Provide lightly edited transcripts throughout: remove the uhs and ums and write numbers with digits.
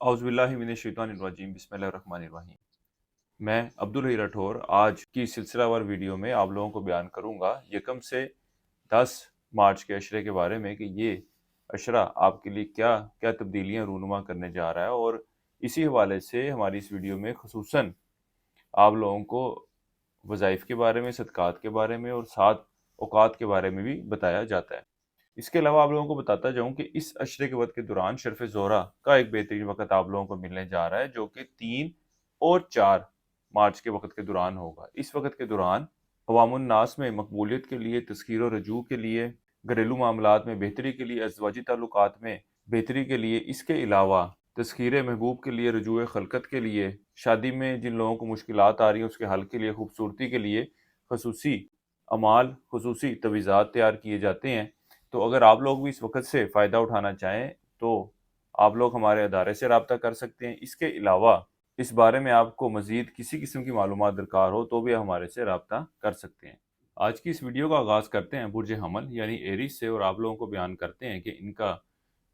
औज़ुबिल्लाहि बिस्मिल्लाहिर्रहमानिर्रहीम। मैं अब्दुल हई राठौर आज की सिलसिलावार वीडियो में आप लोगों को बयान करूंगा यकम से 10 मार्च के अशरे के बारे में कि ये अशरा आपके लिए क्या क्या तब्दीलियां रूनुमा करने जा रहा है, और इसी हवाले से हमारी इस वीडियो में खुसूसन आप लोगों को वज़ाइफ के बारे में, सदक़ात के बारे में और साथ औकात के बारे में भी बताया जाता है। इसके अलावा आप लोगों को बताता जाऊं कि इस अशरे के वक्त के दौरान शर्फ़ ज़ोहरा का एक बेहतरीन वक्त आप लोगों को मिलने जा रहा है, जो कि 3 और 4 मार्च के वक्त के दौरान होगा। इस वक्त के दौरान अवामुन नास में मकबूलियत के लिए, तस्खीर और रजू के लिए, घरेलू मामलात में बेहतरी के लिए, अज़वाजी ताल्लुकात में बेहतरी के लिए, इसके अलावा तस्खीर महबूब के लिए, रजूए खलकत के लिए, शादी में जिन लोगों को मुश्किलात आ रही हैं उसके हल के लिए, खूबसूरती के लिए खसूसी अमाल, खसूसी तवीज़ात तैयार किए जाते हैं। तो अगर आप लोग भी इस वक्त से फ़ायदा उठाना चाहें तो आप लोग हमारे अदारे से रब्ता कर सकते हैं। इसके अलावा इस बारे में आपको मज़ीद किसी किस्म की मालूमात दरकार हो तो भी हमारे से रब्ता कर सकते हैं। आज की इस वीडियो का आगाज़ करते हैं बुर्ज हमल यानी एरीज से, और आप लोगों को बयान करते हैं कि इनका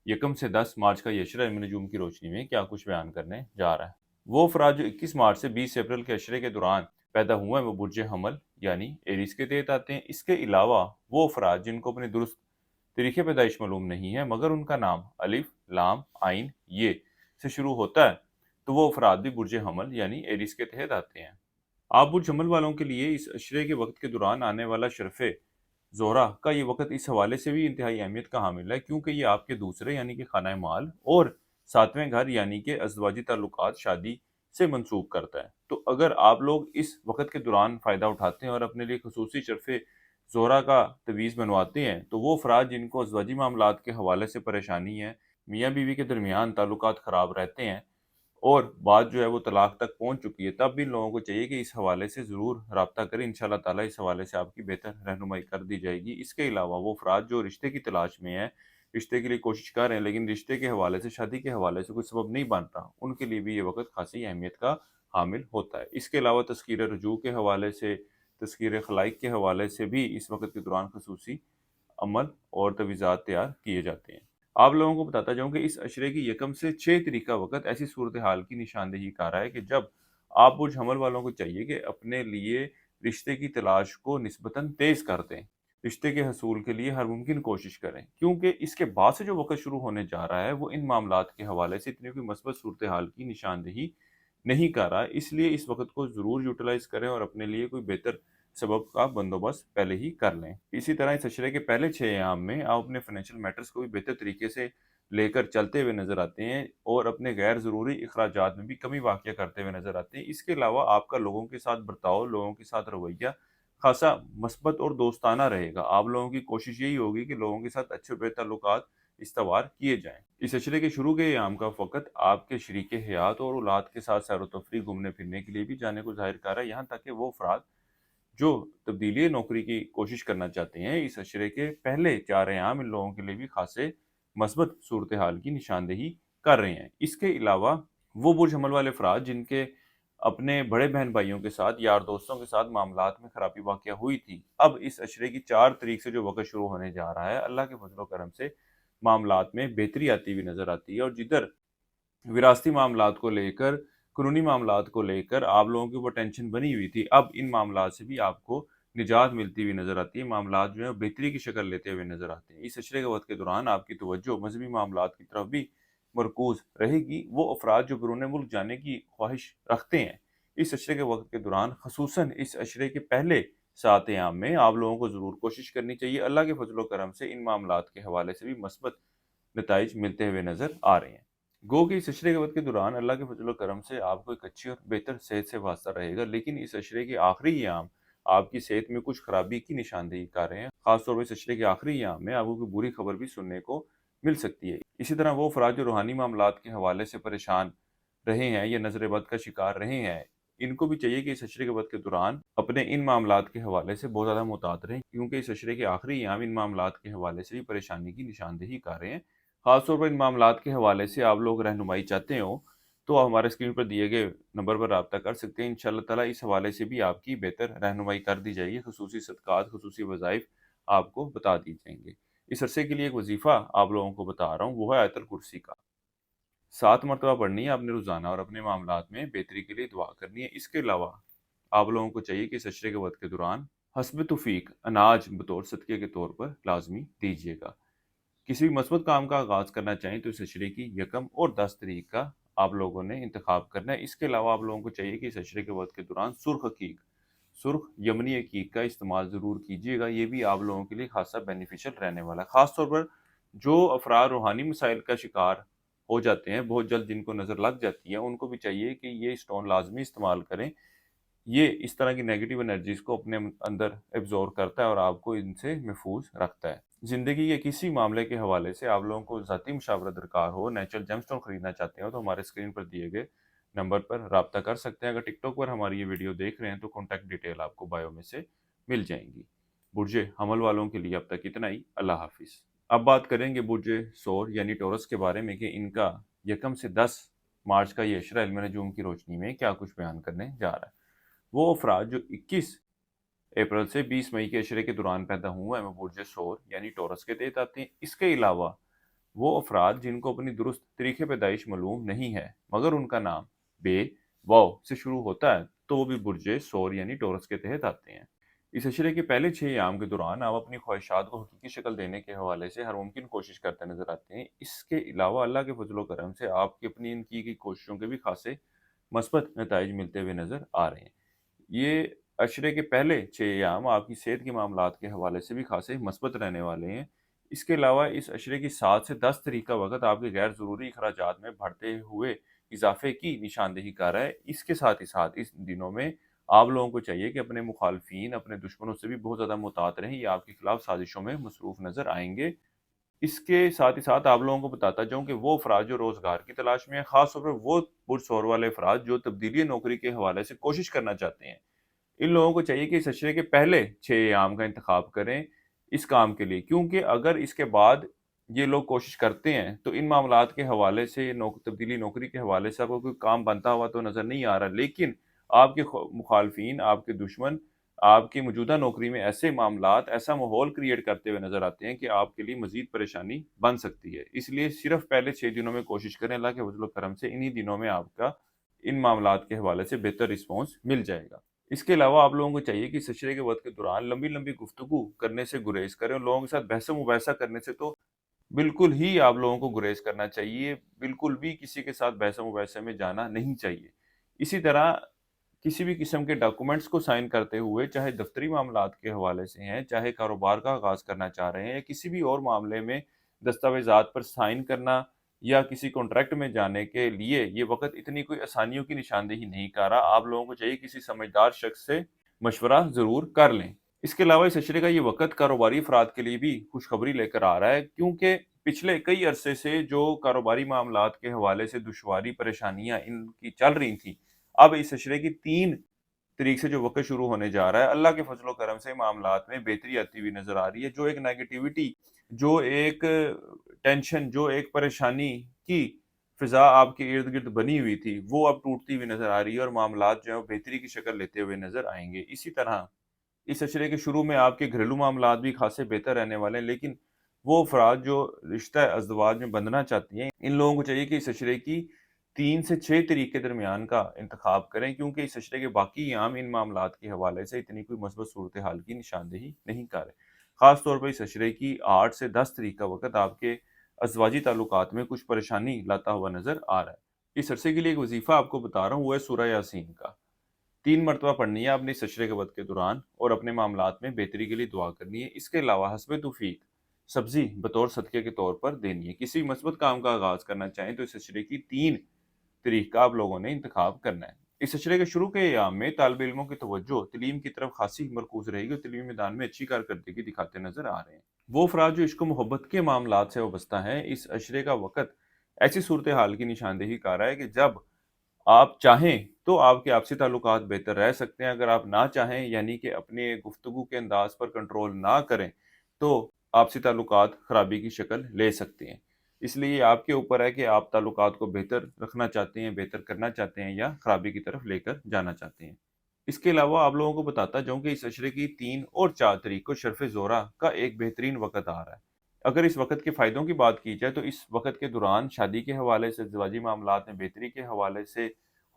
यकम से 10 मार्च का यशरा इल्म नजूम की रोशनी में क्या कुछ बयान करने जा रहा है। वो अफराद जो 21 मार्च से 20 अप्रैल के अशरे के दौरान पैदा हुए हैं वो बुर्ज हमल यानी एरीज के तहत आते हैं। इसके अलावा वो अफराद जिनको अपने दुरुस्त तरीके पैदाइश मालूम नहीं है मगर उनका नाम अलिफ, लाम, आइन, ये से शुरू होता है, तो वो अफराद भी बुर्ज हमल यानी एरीज के तहत आते हैं। आप बुर्ज हमल वालों के लिए इस अशरे के वक्त के दौरान आने वाला शर्फ़े ज़ोहरा का ये वक्त इस हवाले से भी इंतहाई अहमियत का हामिल है क्योंकि ये आपके दूसरे यानी कि खाना माल और सातवें घर यानी कि अज़वाजी ताल्लुकात, शादी से मंसूब करता है। तो अगर आप लोग इस वक्त के दौरान फ़ायदा उठाते हैं और अपने लिए खसूसी शर्फ़े ज़ोहरा का तवीज़ बनवाते हैं, तो वो अफराद जिनको अज़वाजी मामलात के हवाले से परेशानी है, मियाँ बीवी के दरमियान ताल्लुकात ख़राब रहते हैं और बात जो है वो तलाक तक पहुंच चुकी है, तब भी इन लोगों को चाहिए कि इस हवाले से ज़रूर रब्ता करें। इंशाअल्लाह ताला इस हवाले से आपकी बेहतर रहनुमाई कर दी जाएगी। इसके अलावा वो अफराद जो रिश्ते की तलाश में हैं, रिश्ते के लिए कोशिश कर रहे हैं लेकिन रिश्ते के हवाले से, शादी के हवाले से कोई सबब नहीं बन रहा, उनके लिए भी ये वक्त खासी अहमियत का हामिल होता है। इसके अलावा तस्कीर रजू के हवाले से, तस्कीर खलाइक के हवाले से भी इस वक्त के दौरान खसूसी अमल और तवीज़ात तैयार किए जाते हैं। आप लोगों को बताता जाऊँ कि इस अशरे की यकम से 6 तारीख का वक़्त ऐसी सूरत हाल की निशानदेही कर रहा है कि जब आप बुर्ज हमल वालों को चाहिए कि अपने लिए रिश्ते की तलाश को निस्बतन तेज़ कर दें। रिश्ते के हसूल के लिए हर मुमकिन कोशिश करें, क्योंकि इसके बाद से जो वक़्त शुरू होने जा रहा है वो इन मामलात के हवाले से इतनी कोई मस्बत सूरत हाल की निशानदेही नहीं कर रहा। इसलिए इस वक़्त को ज़रूर यूटिलाइज़ करें और अपने लिए कोई बेहतर सबब का बंदोबस्त पहले ही कर लें। इसी तरह इस अशरे के पहले 6 अयाम में आप अपने फाइनेंशियल मैटर्स को भी बेहतर तरीके से लेकर चलते हुए नज़र आते हैं और अपने गैर ज़रूरी इखराजात में भी कमी वाक़या करते हुए नज़र आते हैं। इसके अलावा आपका लोगों के साथ बर्ताव, लोगों के साथ रवैया ख़ासा मस्बत और दोस्ताना रहेगा। आप लोगों की कोशिश यही होगी कि लोगों के साथ अच्छे बेताल्लुकात इस्तवार किए जाएँ। इस अशरे के शुरू के अयाम का फ़क़त आपके शरीके हयात और औलाद के साथ सैर व तफरीह, घूमने फिरने के लिए भी जाने को ज़ाहिर कर रहा है। यहाँ तक कि वो अफराद जो तब्दीली नौकरी की कोशिश करना चाहते हैं, इस अशरे के पहले 4 अयाम इन लोगों के लिए भी खासे मस्बत सूरत हाल की निशानदेही कर रहे हैं। इसके अलावा वो बुर्ज हमल वाले अफराद जिनके अपने बड़े बहन भाइयों के साथ, यार दोस्तों के साथ मामलात में खराबी वाक़या हुई थी, अब इस अशरे की 4 तारीख से जो वक़्त शुरू होने जा रहा है, अल्लाह के फज़ल व करम से मामलात में बेहतरी आती हुई नज़र आती है। और जिधर विरासती मामलात को लेकर, कानूनी मामलात को लेकर आप लोगों की वो टेंशन बनी हुई थी, अब इन मामलात से भी आपको निजात मिलती हुई नज़र आती है। मामलात जो है बेहतरी की शक्ल लेते हुए नज़र आते हैं। इस अशरे के वक़्त के दौरान आपकी तवज्जो मज़हबी मामलात की तरफ भी मरकूज़ रहेगी। वो अफराद जो बैरून मुल्क जाने की ख्वाहिश रखते हैं, इस अशरे के वक़्त के दौरान ख़ुसूसन इस अशरे के पहले 7 अयाम में आप लोगों को ज़रूर कोशिश करनी चाहिए। अल्लाह के फज़ल व करम से इन मामलात के हवाले से भी मस्बत नताइज मिलते हुए नज़र आ रहे हैं। गो कि इस अशरे के वक़्त के दौरान अल्लाह के फज़ल व करम से आपको एक अच्छी और बेहतर सेहत से वास्ता रहेगा, लेकिन इस अशरे के आखिरी अयाम आपकी सेहत में कुछ खराबी की निशानदेही कर रहे हैं। ख़ास तौर पर इस अशरे के आखिरी अयाम में आपको कोई बुरी खबर भी सुनने को मिल सकती है। इसी तरह वो अफराद जो रूहानी मामलात के हवाले से परेशान रहे हैं या नज़र बद का शिकार रहे हैं, इनको भी चाहिए कि इस अशरे के वक़्त के दौरान अपने इन मामलात के हवाले से बहुत ज़्यादा मुहतात रहें, क्योंकि इस अशरे के आखिरी अयाम इन मामलात के हवाले से भी परेशानी की निशानदेही कर रहे हैं। ख़ासतौर पर इन मामलात के हवाले से आप लोग रहनुमाई चाहते हो तो आप हमारे स्क्रीन पर दिए गए नंबर पर रब्ता कर सकते हैं। इंशाअल्लाह ताला इस हवाले से भी आपकी बेहतर रहनुमाई कर दी जाएगी। खुसूसी सदक़ात, खुसूसी वज़ाइफ आपको बता दी जाएंगे। इस अरसे के लिए एक वजीफ़ा आप लोगों को बता रहा हूँ, वो है आयतुल कुर्सी का। 7 मरतबा पढ़नी है आपने रोज़ाना और अपने मामलात में बेहतरी के लिए दुआ करनी है। इसके अलावा आप लोगों को चाहिए कि इस अशरे के वक़्त के दौरान हस्ब तौफीक अनाज बतौर सदक़े के तौर पर लाज़मी दीजिएगा। किसी भी मस्बत काम का आगाज़ करना चाहें तो इस अशरे की यकम और 10 तारीख का आप लोगों ने इंतखाब करना है। इसके अलावा आप लोगों को चाहिए कि इस अशरे के वक़्त के दौरान सुर्ख यमनी अकीक का इस्तेमाल ज़रूर कीजिएगा। ये भी आप लोगों के लिए ख़ासा बेनिफिशियल रहने वाला है। ख़ास तौर पर जो अफ़राद रूहानी मसाइल का शिकार हो जाते हैं, बहुत जल्द जिनको नज़र लग जाती है, उनको भी चाहिए कि ये स्टोन लाज़मी इस्तेमाल करें। ये इस तरह की नेगेटिव एनर्जीज़ को अपने अंदर एब्ज़ॉर्ब करता है और आपको इनसे महफूज़ रखता है। ज़िंदगी के किसी मामले के हवाले से आप लोगों को ज़ाती मशावरा दरकार हो, नेचुरल जेमस्टोन खरीदना चाहते हो तो हमारे स्क्रीन पर दिए गए नंबर पर राब्ता कर सकते हैं। अगर टिकटॉक पर हमारी ये वीडियो देख रहे हैं तो कॉन्टैक्ट डिटेल आपको बायो में से मिल जाएंगी। बुर्जे हमल वालों के लिए अब तक इतना ही। अल्लाह हाफिज़। अब बात करेंगे बुर्जे सौर यानी टॉरस के बारे में कि इनका यकम से 10 मार्च का ये अशरा इल्म नजूम की रोशनी में क्या कुछ बयान करने जा रहा है। वो अफराद जो 21 अप्रैल से 20 मई के अशरे के दौरान पैदा हुए हैं वो बुर्ज सौर यानी टॉरस के तहत आते हैं। इसके अलावा वो अफराद जिनको अपनी दुरुस्त तरीके पैदाइश मालूम नहीं है मगर उनका नाम बे वाव से शुरू होता है तो वो भी बुर्ज सौर यानी टॉरस के तहत आते हैं। इस अशरे के पहले 6 अयाम के दौरान आप अपनी ख्वाहिशात को हकीकी शक्ल देने के हवाले से हर मुमकिन कोशिश करते नजर आते हैं। इसके अलावा अल्लाह के फजलो करम से आपकी अपनी इन की गई कोशिशों के भी खासे मस्बत नताइज मिलते हुए नजर आ रहे हैं। ये अशरे के पहले 6 अयाम आपकी सेहत के मामलात के हवाले से भी खासे मस्बत रहने वाले हैं। इसके अलावा इस अशरे की 7 से 10 तारीख का वक़्त आपके गैर ज़रूरी अखराजात में बढ़ते हुए इज़ाफ़े की निशानदेही कर रहा है। इसके साथ ही साथ इस दिनों में आप लोगों को चाहिए कि अपने मुखालफिन, अपने दुश्मनों से भी बहुत ज़्यादा मुहतात रहें। ये आपके खिलाफ साजिशों में मसरूफ़ नज़र आएँगे। इसके साथ ही साथ आप लोगों को बताता जाऊँ कि वो अफ़राद जो रोज़गार की तलाश में हैं, ख़ास तौर पर वो पुरसौर वाले अफ़राद जो तब्दीली नौकरी के हवाले से कोशिश करना चाहते हैं। इन लोगों को चाहिए कि इस अशरे के पहले 6 अयाम का इंतखाब करें इस काम के लिए, क्योंकि अगर इसके बाद ये लोग कोशिश करते हैं तो इन मामलात के हवाले से तब्दीली नौकरी के हवाले से आपको कोई काम बनता हुआ तो नज़र नहीं आ रहा, लेकिन आपके मुखालफिन, आपके दुश्मन आपकी मौजूदा नौकरी में ऐसे मामलात, ऐसा माहौल क्रिएट करते हुए नज़र आते हैं कि आपके लिए मज़ीद परेशानी बन सकती है। इसलिए सिर्फ पहले 6 दिनों में कोशिश करें। अल्लाह के फज़ल व करम से इन्हीं दिनों में आपका इन मामलात के हवाले से बेहतर रिस्पॉन्स मिल जाएगा। इसके अलावा आप लोगों को चाहिए कि इस अशरे के वक़्त के दौरान लंबी-लंबी गुफ्तगू करने से गुरेज़ करें और लोगों के साथ बहस-ओ-मुबाहिसा करने से तो बिल्कुल ही आप लोगों को गुरेज़ करना चाहिए। बिल्कुल भी किसी के साथ बहस-ओ-मुबाहिसे में जाना नहीं चाहिए। इसी तरह किसी भी किस्म के डॉक्यूमेंट्स को साइन करते हुए, चाहे दफ्तरी मामलात के हवाले से हैं, चाहे कारोबार का आगाज़ करना चाह रहे हैं या किसी भी और मामले में दस्तावेज़ात पर साइन करना या किसी कॉन्ट्रैक्ट में जाने के लिए ये वक़्त इतनी कोई आसानियों की निशानदेही नहीं कर रहा। आप लोगों को चाहिए किसी समझदार शख्स से मशवरा ज़रूर कर लें। इसके अलावा इस अशरे का ये वक़्त कारोबारी अफ़राद के लिए भी खुशखबरी लेकर आ रहा है, क्योंकि पिछले कई अरसे से जो कारोबारी मामलात के हवाले से दुश्वारी, परेशानियाँ इनकी चल रही थी, अब इस अशरे की 3 तारीख से जो वक़्त शुरू होने जा रहा है, अल्लाह के फज़ल व करम से मामलात में बेहतरी आती हुई नज़र आ रही है। जो एक नेगेटिविटी, जो एक टेंशन, जो एक परेशानी की फ़िज़ा आपके इर्द-गिर्द बनी हुई थी, वो अब टूटती हुई नज़र आ रही है और मामलात जो हैं वो बेहतरी की शक्ल लेते हुए नज़र आएँगे। इसी तरह इस अशरे के शुरू में आपके घरेलू मामलात भी खासे बेहतर रहने वाले हैं, लेकिन वो अफ़राद जो रिश्ता अज़दवाज में बंधना चाहती हैं, इन लोगों को चाहिए कि इस अशरे की 3 से 6 तारीख के दरमियान का इंतखाब करें, क्योंकि इस अशरे के बाकी अयाम इन मामलात के हवाले से इतनी कोई मस्बत सूरत हाल की निशानदेही नहीं कर रहे। ख़ास तौर पर इस अशरे की 8 से 10 तारीख का वक़्त आपके अज़वाजी ताल्लुकात में कुछ परेशानी लाता हुआ नज़र आ रहा है। इस अरसे के लिए एक वज़ीफ़ा आपको बता रहा हूँ, वो है सूरह यासीन का। 3 मरतबा पढ़नी है आपने इस अशरे के वक़्त के दौरान और अपने मामलात में बेहतरी के लिए दुआ करनी है। इसके अलावा हस्बे तौफ़ीक सब्ज़ी बतौर सदक़े के तौर पर देनी है। किसी भी मस्बत काम का आगाज़ करना चाहें तो इस अशरे की 3 तारीख का आप लोगों ने इंतखाब करना है। इस अशरे के शुरू के अयाम में तालिब इल्मों की तवज्जो तलीम की तरफ खासी मरकूज़ रहेगी और तलीमी मैदान में अच्छी कारकर्दगी दिखाते नज़र आ रहे हैं। वो अफ़राद जो इश्क व मोहब्बत के मामलात से वाबस्ता हैं, इस अशरे का वक़्त ऐसी सूरत हाल की निशानदेही कर रहा है कि जब आप चाहें तो आपके आपसी ताल्लुकात बेहतर रह सकते हैं। अगर आप ना चाहें, यानी कि अपने गुफ्तगू के अंदाज पर कंट्रोल ना करें, तो आपसी ताल्लुकात खराबी की शक्ल ले सकते हैं। इसलिए ये आपके ऊपर है कि आप ताल्लुकात को बेहतर रखना चाहते हैं, बेहतर करना चाहते हैं या खराबी की तरफ लेकर जाना चाहते हैं। इसके अलावा आप लोगों को बताता जाऊँ कि इस अशरे की 3 और 4 तारीख को शर्फ़ ज़ोहरा का एक बेहतरीन वक़्त आ रहा है। اگر اس وقت کے فائدوں کی بات کی جائے تو اس وقت کے دوران شادی کے حوالے سے، ازدواجی معاملات میں بہتری کے حوالے سے،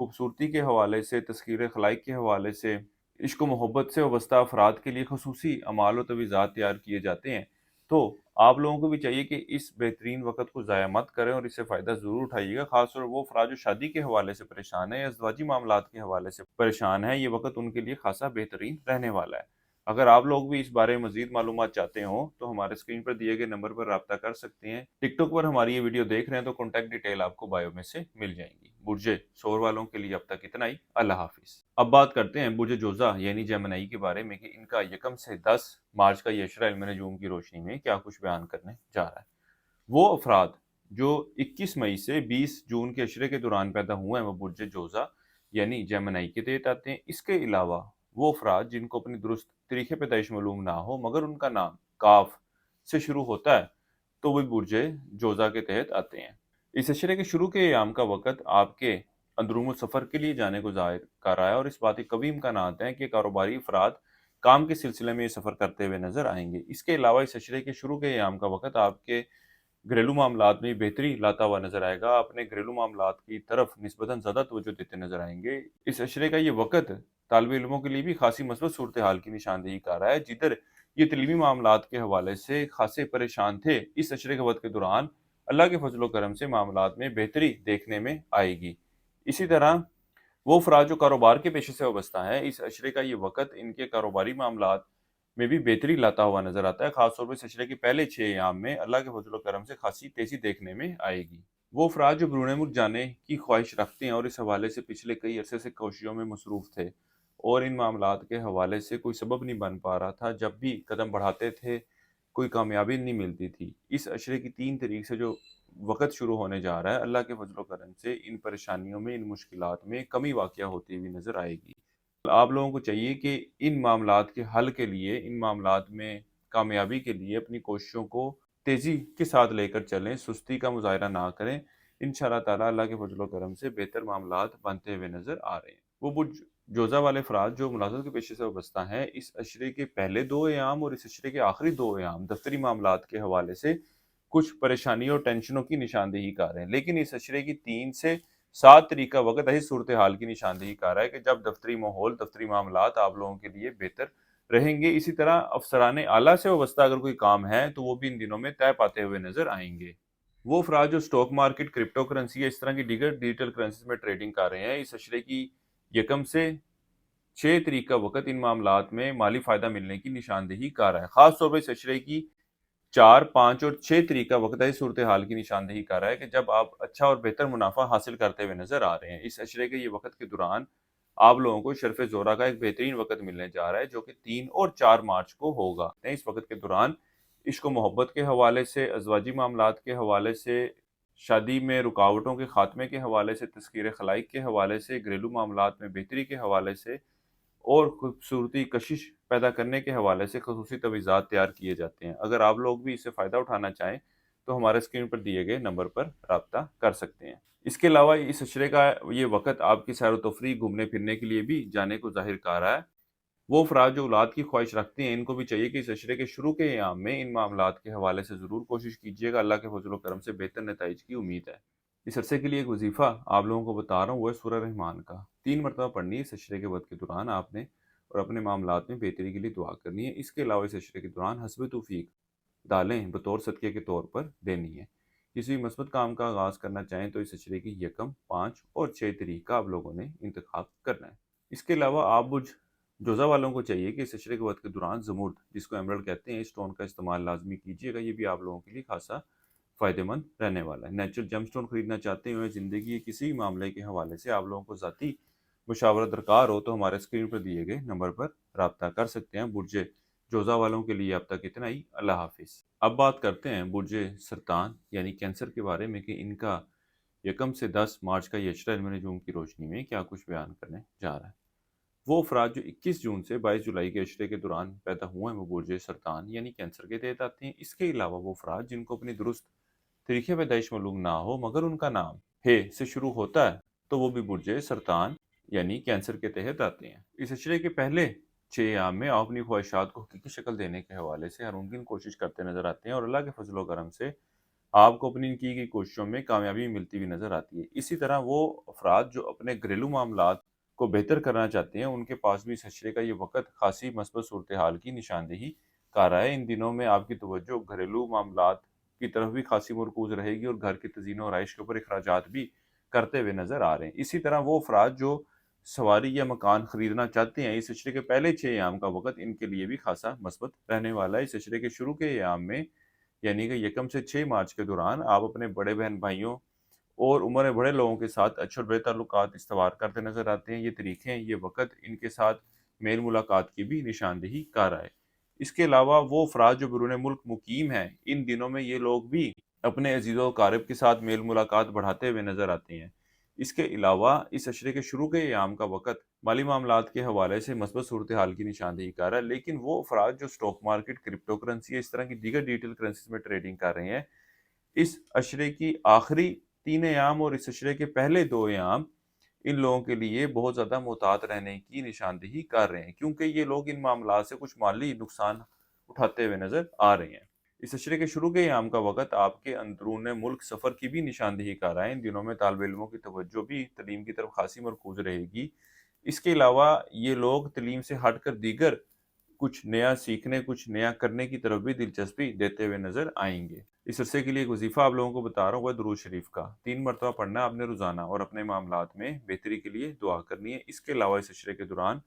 خوبصورتی کے حوالے سے، تسخیر خلائق کے حوالے سے، عشق و محبت سے وابستہ افراد کے لیے خصوصی اعمال و تجویزات تیار کیے جاتے ہیں۔ تو آپ لوگوں کو بھی چاہیے کہ اس بہترین وقت کو ضائع مت کریں اور اس سے فائدہ ضرور اٹھائیے گا۔ خاص طور وہ افراد جو شادی کے حوالے سے پریشان ہیں یا ازدواجی معاملات کے حوالے سے پریشان ہیں، یہ وقت ان کے لیے خاصا بہترین رہنے والا ہے۔ اگر آپ لوگ بھی اس بارے میں مزید معلومات چاہتے ہوں تو ہمارے اسکرین پر دیے گئے نمبر پر رابطہ کر سکتے ہیں۔ ٹک ٹاک پر ہماری یہ ویڈیو دیکھ رہے ہیں تو کانٹیکٹ ڈیٹیل آپ کو بایو میں سے مل جائیں گی۔ برج ثور والوں کے لیے اب تک اتنا ہی۔ اللہ حافظ۔ اب بات کرتے ہیں برج جوزہ یعنی جیمنائی کے بارے میں کہ ان کا 1 سے 10 مارچ کا یہ عشرہ علم نجوم کی روشنی میں کیا کچھ بیان کرنے جا رہا ہے۔ وہ افراد جو 21 مئی سے 20 جون کے عشرے کے دوران پیدا ہوئے ہیں وہ برج جوزہ یعنی جیمنائی کے تحت آتے ہیں۔ اس کے علاوہ وہ افراد جن کو اپنی درست تاریخ پیدائش معلوم نہ ہو مگر ان کا نام کاف سے شروع ہوتا ہے تو وہ برج جوزہ کے تحت آتے ہیں۔ اس عشرے کے شروع کے ایام کا وقت آپ کے اندرون سفر کے لیے جانے کو ظاہر کر رہا ہے اور اس بات کے قوی امکانات ہیں کہ کاروباری افراد کام کے سلسلے میں یہ سفر کرتے ہوئے نظر آئیں گے۔ اس کے علاوہ اس عشرے کے شروع کے ایام کا وقت آپ کے گھریلو معاملات میں بہتری لاتا ہوا نظر آئے گا۔ اپنے گھریلو معاملات کی طرف نسبتاً زیادہ توجہ دیتے نظر آئیں گے۔ اس عشرے کا یہ وقت طالب علموں کے لیے بھی خاصی مثبت صورتحال کی نشاندہی کر رہا ہے۔ جدھر یہ تعلیمی معاملات کے حوالے سے خاصے پریشان تھے، اس عشرے کے وقت کے دوران اللہ کے فضل و کرم سے معاملات میں بہتری دیکھنے میں آئے گی۔ اسی طرح وہ افراد جو کاروبار کے پیشے سے وابستہ ہیں، اس عشرے کا یہ وقت ان کے کاروباری معاملات میں بھی بہتری لاتا ہوا نظر آتا ہے۔ خاص طور پر اس عشرے کے پہلے 6 ایام میں اللہ کے فضل و کرم سے خاصی تیزی دیکھنے میں آئے گی۔ وہ افراد جو بیرون ملک جانے کی خواہش رکھتے ہیں اور اس حوالے سے پچھلے کئی عرصے سے کوششوں میں مصروف تھے اور ان معاملات کے حوالے سے کوئی سبب نہیں بن پا رہا تھا، جب بھی قدم بڑھاتے تھے کوئی کامیابی نہیں ملتی تھی، اس عشرے کی 3 تاریخ سے جو وقت شروع ہونے جا رہا ہے، اللہ کے فضل و کرم سے ان پریشانیوں میں، ان مشکلات میں کمی واقع ہوتی ہوئی نظر آئے گی۔ آپ لوگوں کو چاہیے کہ ان معاملات کے حل کے لیے، ان معاملات میں کامیابی کے لیے اپنی کوششوں کو تیزی کے ساتھ لے کر چلیں، سستی کا مظاہرہ نہ کریں۔ انشاءاللہ تعالیٰ اللہ کے فضل و کرم سے بہتر معاملات بنتے ہوئے نظر آ رہے ہیں۔ وہ برج جوزہ والے افراد جو ملازمت کے پیشے سے وابستہ ہیں، اس عشرے کے پہلے 2 ایام اور اس عشرے کے آخری 2 ایام دفتری معاملات کے حوالے سے کچھ پریشانیوں اور ٹینشنوں کی نشاندہی کر رہے ہیں، لیکن اس عشرے کی 3 سے 7 تاریخ کا وقت ایسی صورتحال کی نشاندہی کر رہا ہے کہ جب دفتری ماحول، دفتری معاملات آپ لوگوں کے لیے بہتر رہیں گے۔ اسی طرح افسران اعلیٰ سے وابستہ اگر کوئی کام ہے تو وہ بھی ان دنوں میں طے پاتے ہوئے نظر آئیں گے۔ وہ افراد جو سٹاک مارکیٹ، کرپٹو کرنسی یا اس طرح کی دیگر ڈیجیٹل کرنسیز میں ٹریڈنگ کر رہے ہیں، اس عشرے کی 1 سے 6 تاریخ کا وقت ان معاملات میں مالی فائدہ ملنے کی نشاندہی کر رہا ہے۔ خاص طور پر اس عشرے کی 4، 5 اور 6 تاریخ کا وقت ایسی صورتحال کی نشاندہی کر رہا ہے کہ جب آپ اچھا اور بہتر منافع حاصل کرتے ہوئے نظر آ رہے ہیں۔ اس عشرے کے یہ وقت کے دوران آپ لوگوں کو شرف زورہ کا ایک بہترین وقت ملنے جا رہا ہے جو کہ 3 اور 4 مارچ کو ہوگا۔ اس وقت کے دوران عشق و محبت کے حوالے سے، ازدواجی معاملات کے حوالے سے، شادی میں رکاوٹوں کے خاتمے کے حوالے سے، تسخیر خلائق کے حوالے سے، گھریلو معاملات میں بہتری کے حوالے سے اور خوبصورتی کشش پیدا کرنے کے حوالے سے خصوصی تجویزات تیار کیے جاتے ہیں۔ اگر آپ لوگ بھی اس سے فائدہ اٹھانا چاہیں تو ہمارے اسکرین پر دیے گئے نمبر پر رابطہ کر سکتے ہیں۔ اس کے علاوہ اس عشرے کا یہ وقت آپ کی سیر و تفریح، گھومنے پھرنے کے لیے بھی جانے کو ظاہر کر رہا ہے۔ وہ افراد جو اولاد کی خواہش رکھتے ہیں، ان کو بھی چاہیے کہ اس عشرے کے شروع کے ایام میں ان معاملات کے حوالے سے ضرور کوشش کیجیے گا۔ اللہ کے فضل و کرم سے بہتر نتائج کی امید ہے۔ اس عرصے کے لیے ایک وظیفہ آپ لوگوں کو بتا رہا ہوں، وہ ہے سورہ رحمان کا 3 مرتبہ پڑھنی ہے۔ اس عشرے کے وقت کے دوران آپ نے اور اپنے معاملات میں بہتری کے لیے دعا کرنی ہے۔ اس کے علاوہ اس عشرے کے دوران حسب توفیق دالیں بطور صدقے کے طور پر دینی ہے۔ کسی بھی مثبت کام کا آغاز کرنا چاہیں تو اس عشرے کی 1، 5 اور 6 تاریخ کا آپ لوگوں نے انتخاب کرنا ہے۔ اس کے علاوہ آپ برج جوزہ والوں کو چاہیے کہ اس عشرے کے وقت کے دوران زمرد، جس کو ایمرلڈ کہتے ہیں، اس سٹون کا استعمال لازمی کیجیے گا۔ یہ بھی آپ لوگوں کے لیے خاصا فائدہ مند رہنے والا ہے۔ نیچرل جم سٹون خریدنا چاہتے ہیں زندگی کے کسی معاملے کے حوالے سے آپ لوگوں کو ذاتی مشاورت درکار ہو تو ہمارے اسکرین پر دیے گئے نمبر پر رابطہ کر سکتے ہیں۔ برج جوزہ والوں کے لیے اب تک اتنا ہی۔ اللہ حافظ۔ اب بات کرتے ہیں برج سرطان یعنی کینسر کے بارے میں کہ ان کا 1 سے 10 مارچ کا یہ عشرہ علم نجوم کی روشنی میں کیا کچھ بیان کرنے جا رہا ہے۔ وہ افراد جو 21 جون سے 22 جولائی کے عشرے کے دوران پیدا ہوئے ہیں وہ برج سرطان یعنی کینسر کے تحت آتے ہیں۔ اس کے علاوہ وہ افراد جن کو اپنی درست تاریخ پیدائش معلوم نہ ہو مگر ان کا نام ہے سے شروع ہوتا ہے تو وہ بھی برج سرطان یعنی کینسر کے تحت آتے ہیں۔ اس عشرے کے پہلے 6 अयाम में आप अपनी ख्वाहिशात को हकीकी शक्ल देने के हवाले से हर मुमकिन कोशिश करते नज़र आते हैं और अल्लाह के फजल व करम से आपको अपनी की गई कोशिशों में कामयाबी मिलती हुई नज़र आती है। इसी तरह वो अफराद जो अपने घरेलू मामलात को बेहतर करना चाहते हैं, उनके पास भी इस हशरे का ये वक़्त ख़ासी मस्बत सूरत-ए-हाल की निशानदेही कर रहा है। इन दिनों में आपकी तवज्जो घरेलू मामलात की तरफ भी ख़ासी मरकूज़ रहेगी और घर की तज़ीन और आइश के ऊपर अखराजात भी करते हुए नज़र आ रहे हैं। इसी तरह वो अफराद जो सवारी या मकान खरीदना चाहते हैं, इस अशरे के पहले 6 अयाम का वक़्त इनके लिए भी ख़ासा मस्बत रहने वाला है। इस अशरे के शुरू के अयाम में यानी कि यकम से 6 मार्च के दौरान आप अपने बड़े बहन-भाइयों और उम्र में बड़े लोगों के साथ अच्छे और बुरे ताल्लुकात इस्तवार करते नज़र आते हैं। ये तरीके हैं, ये वक़्त इनके साथ मेल मुलाकात की भी निशानदेही कर रहा है। इसके अलावा वो अफ़राद जो बैरून मुल्क मुकीम हैं, इन दिनों में ये लोग भी अपने अज़ीज़ व अक़ारिब के साथ मेल मुलाकात बढ़ाते हुए नज़र आते हैं। इसके अलावा इस अशरे के शुरू के अयाम का वक़्त माली मामलात के हवाले से मस्बत सूरत-ए-हाल की निशानदेही कर रहा है, लेकिन वो अफ़राद जो स्टॉक मार्केट, क्रिप्टो करेंसी या इस तरह की दीगर डिजिटल करेंसीज़ में ट्रेडिंग कर रहे हैं, इस अशरे की आखिरी 3 अयाम और इस अशरे के पहले 2 अयाम इन लोगों के लिए बहुत ज़्यादा मुहतात रहने की निशानदेही कर रहे हैं, क्योंकि ये लोग इन मामलात से कुछ माली नुकसान उठाते हुए नज़र आ रहे हैं। इस अशरे के शुरू के अयाम का वक़्त आपके अंदरून मुल्क सफ़र की भी निशानदेही कर रहा है। इन दिनों में तालिब इल्मों की तवज्जो भी तलीम की तरफ ख़ासी मरकूज़ रहेगी। इसके अलावा ये लोग तलीम से हटकर दीगर कुछ नया सीखने, कुछ नया करने की तरफ भी दिलचस्पी देते हुए नज़र आएँगे। इस अरसे के लिए एक वज़ीफ़ा आप लोगों को बता रहा हूँ, वह दुरूद शरीफ का 3 मरतबा पढ़ना है आपने रोज़ाना और अपने मामलात में बेहतरी के लिए दुआ करनी है। इसके अलावा इस अशरे के दौरान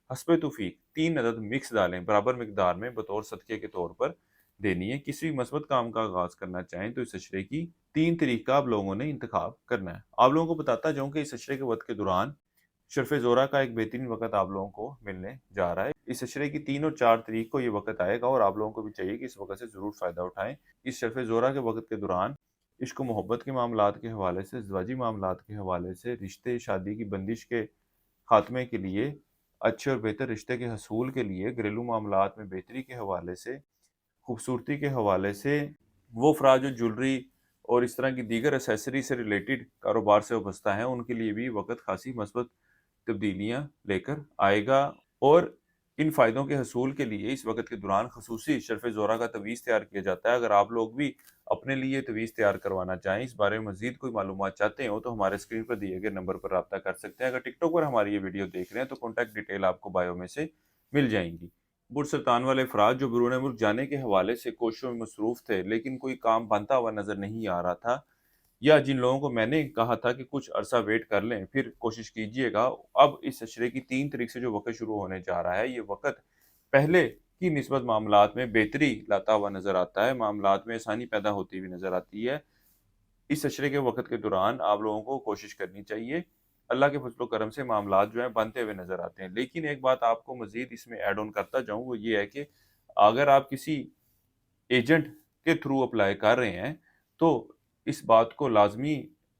हस्बे तौफ़ीक 3 अदद मिक्स दालें बराबर मिक़दार में बतौर सदक़े के तौर पर देनी है। किसी भी मस्बत काम का आगाज़ करना चाहें तो इस अशरे की 3 तरीक़ा आप लोगों ने इंतख़ाब करना है। आप लोगों को बताता जाऊँ कि इस अशरे के वक़्त के दौरान शर्फ़ ज़ोरा का एक बेहतरीन वक़्त आप लोगों को मिलने जा रहा है। इस अशरे की 3 और 4 तारीख को ये वक़्त आएगा और आप लोगों को भी चाहिए कि इस वक़्त से ज़रूर फ़ायदा उठाएँ। इस शर्फ़ ज़ोरा के वक़्त के दौरान इश्क व मोहब्बत के मामलात के हवाले से, ज़वाजी मामलात के हवाले से, रिश्ते शादी की बंदिश के ख़ात्मे के लिए, अच्छे और बेहतर रिश्ते के हसूल के लिए, घरेलू मामलात में बेहतरी के हवाले से, खूबसूरती के हवाले से, वो अफ़राद जो ज्वेलरी और इस तरह की दीगर एक्सेसरी से रिलेटेड कारोबार से वाबस्ता हैं, उनके लिए भी वक़्त ख़ासी मस्बत तब्दीलियाँ लेकर आएगा और इन फ़ायदों के हसूल के लिए इस वक़्त के दौरान ख़ुसूसी शर्फ़ ज़ोरा का तवीज़ तैयार किया जाता है। अगर आप लोग भी अपने लिए तवीज़ तैयार करवाना चाहें, इस बारे में मज़ीद कोई मालूमात चाहते हो, तो हमारे स्क्रीन पर दिए गए नंबर पर राब्ता कर सकते हैं। अगर टिकटॉक पर हमारी ये वीडियो देख रहे हैं, तो कॉन्टैक्ट डिटेल आपको बायो में से मिल जाएँगी। बुरसल्तान वाले अफ़राद जो बैरून मुल्क जाने के हवाले से कोशिशों में मसरूफ़ थे, लेकिन कोई काम बनता हुआ नज़र नहीं आ रहा था, या जिन लोगों को मैंने कहा था कि कुछ अरसा वेट कर लें, फिर कोशिश कीजिएगा। अब इस अशरे की 3 तारीख से जो वक़्त शुरू होने जा रहा है, ये वक़्त पहले की निस्बत मामलात में बेहतरी लाता हुआ नज़र आता है, मामलात में आसानी पैदा होती हुई नज़र आती है। इस अशरे के वक़्त के दौरान आप लोगों को कोशिश करनी चाहिए। अल्लाह के फज़ल व करम से मामलात जो हैं बनते हुए नज़र आते हैं। लेकिन एक बात आपको मज़ीद इसमें ऐड ऑन करता जाऊँ, वो ये है कि अगर आप किसी एजेंट के थ्रू अप्लाई कर रहे हैं, तो इस बात को लाज़मी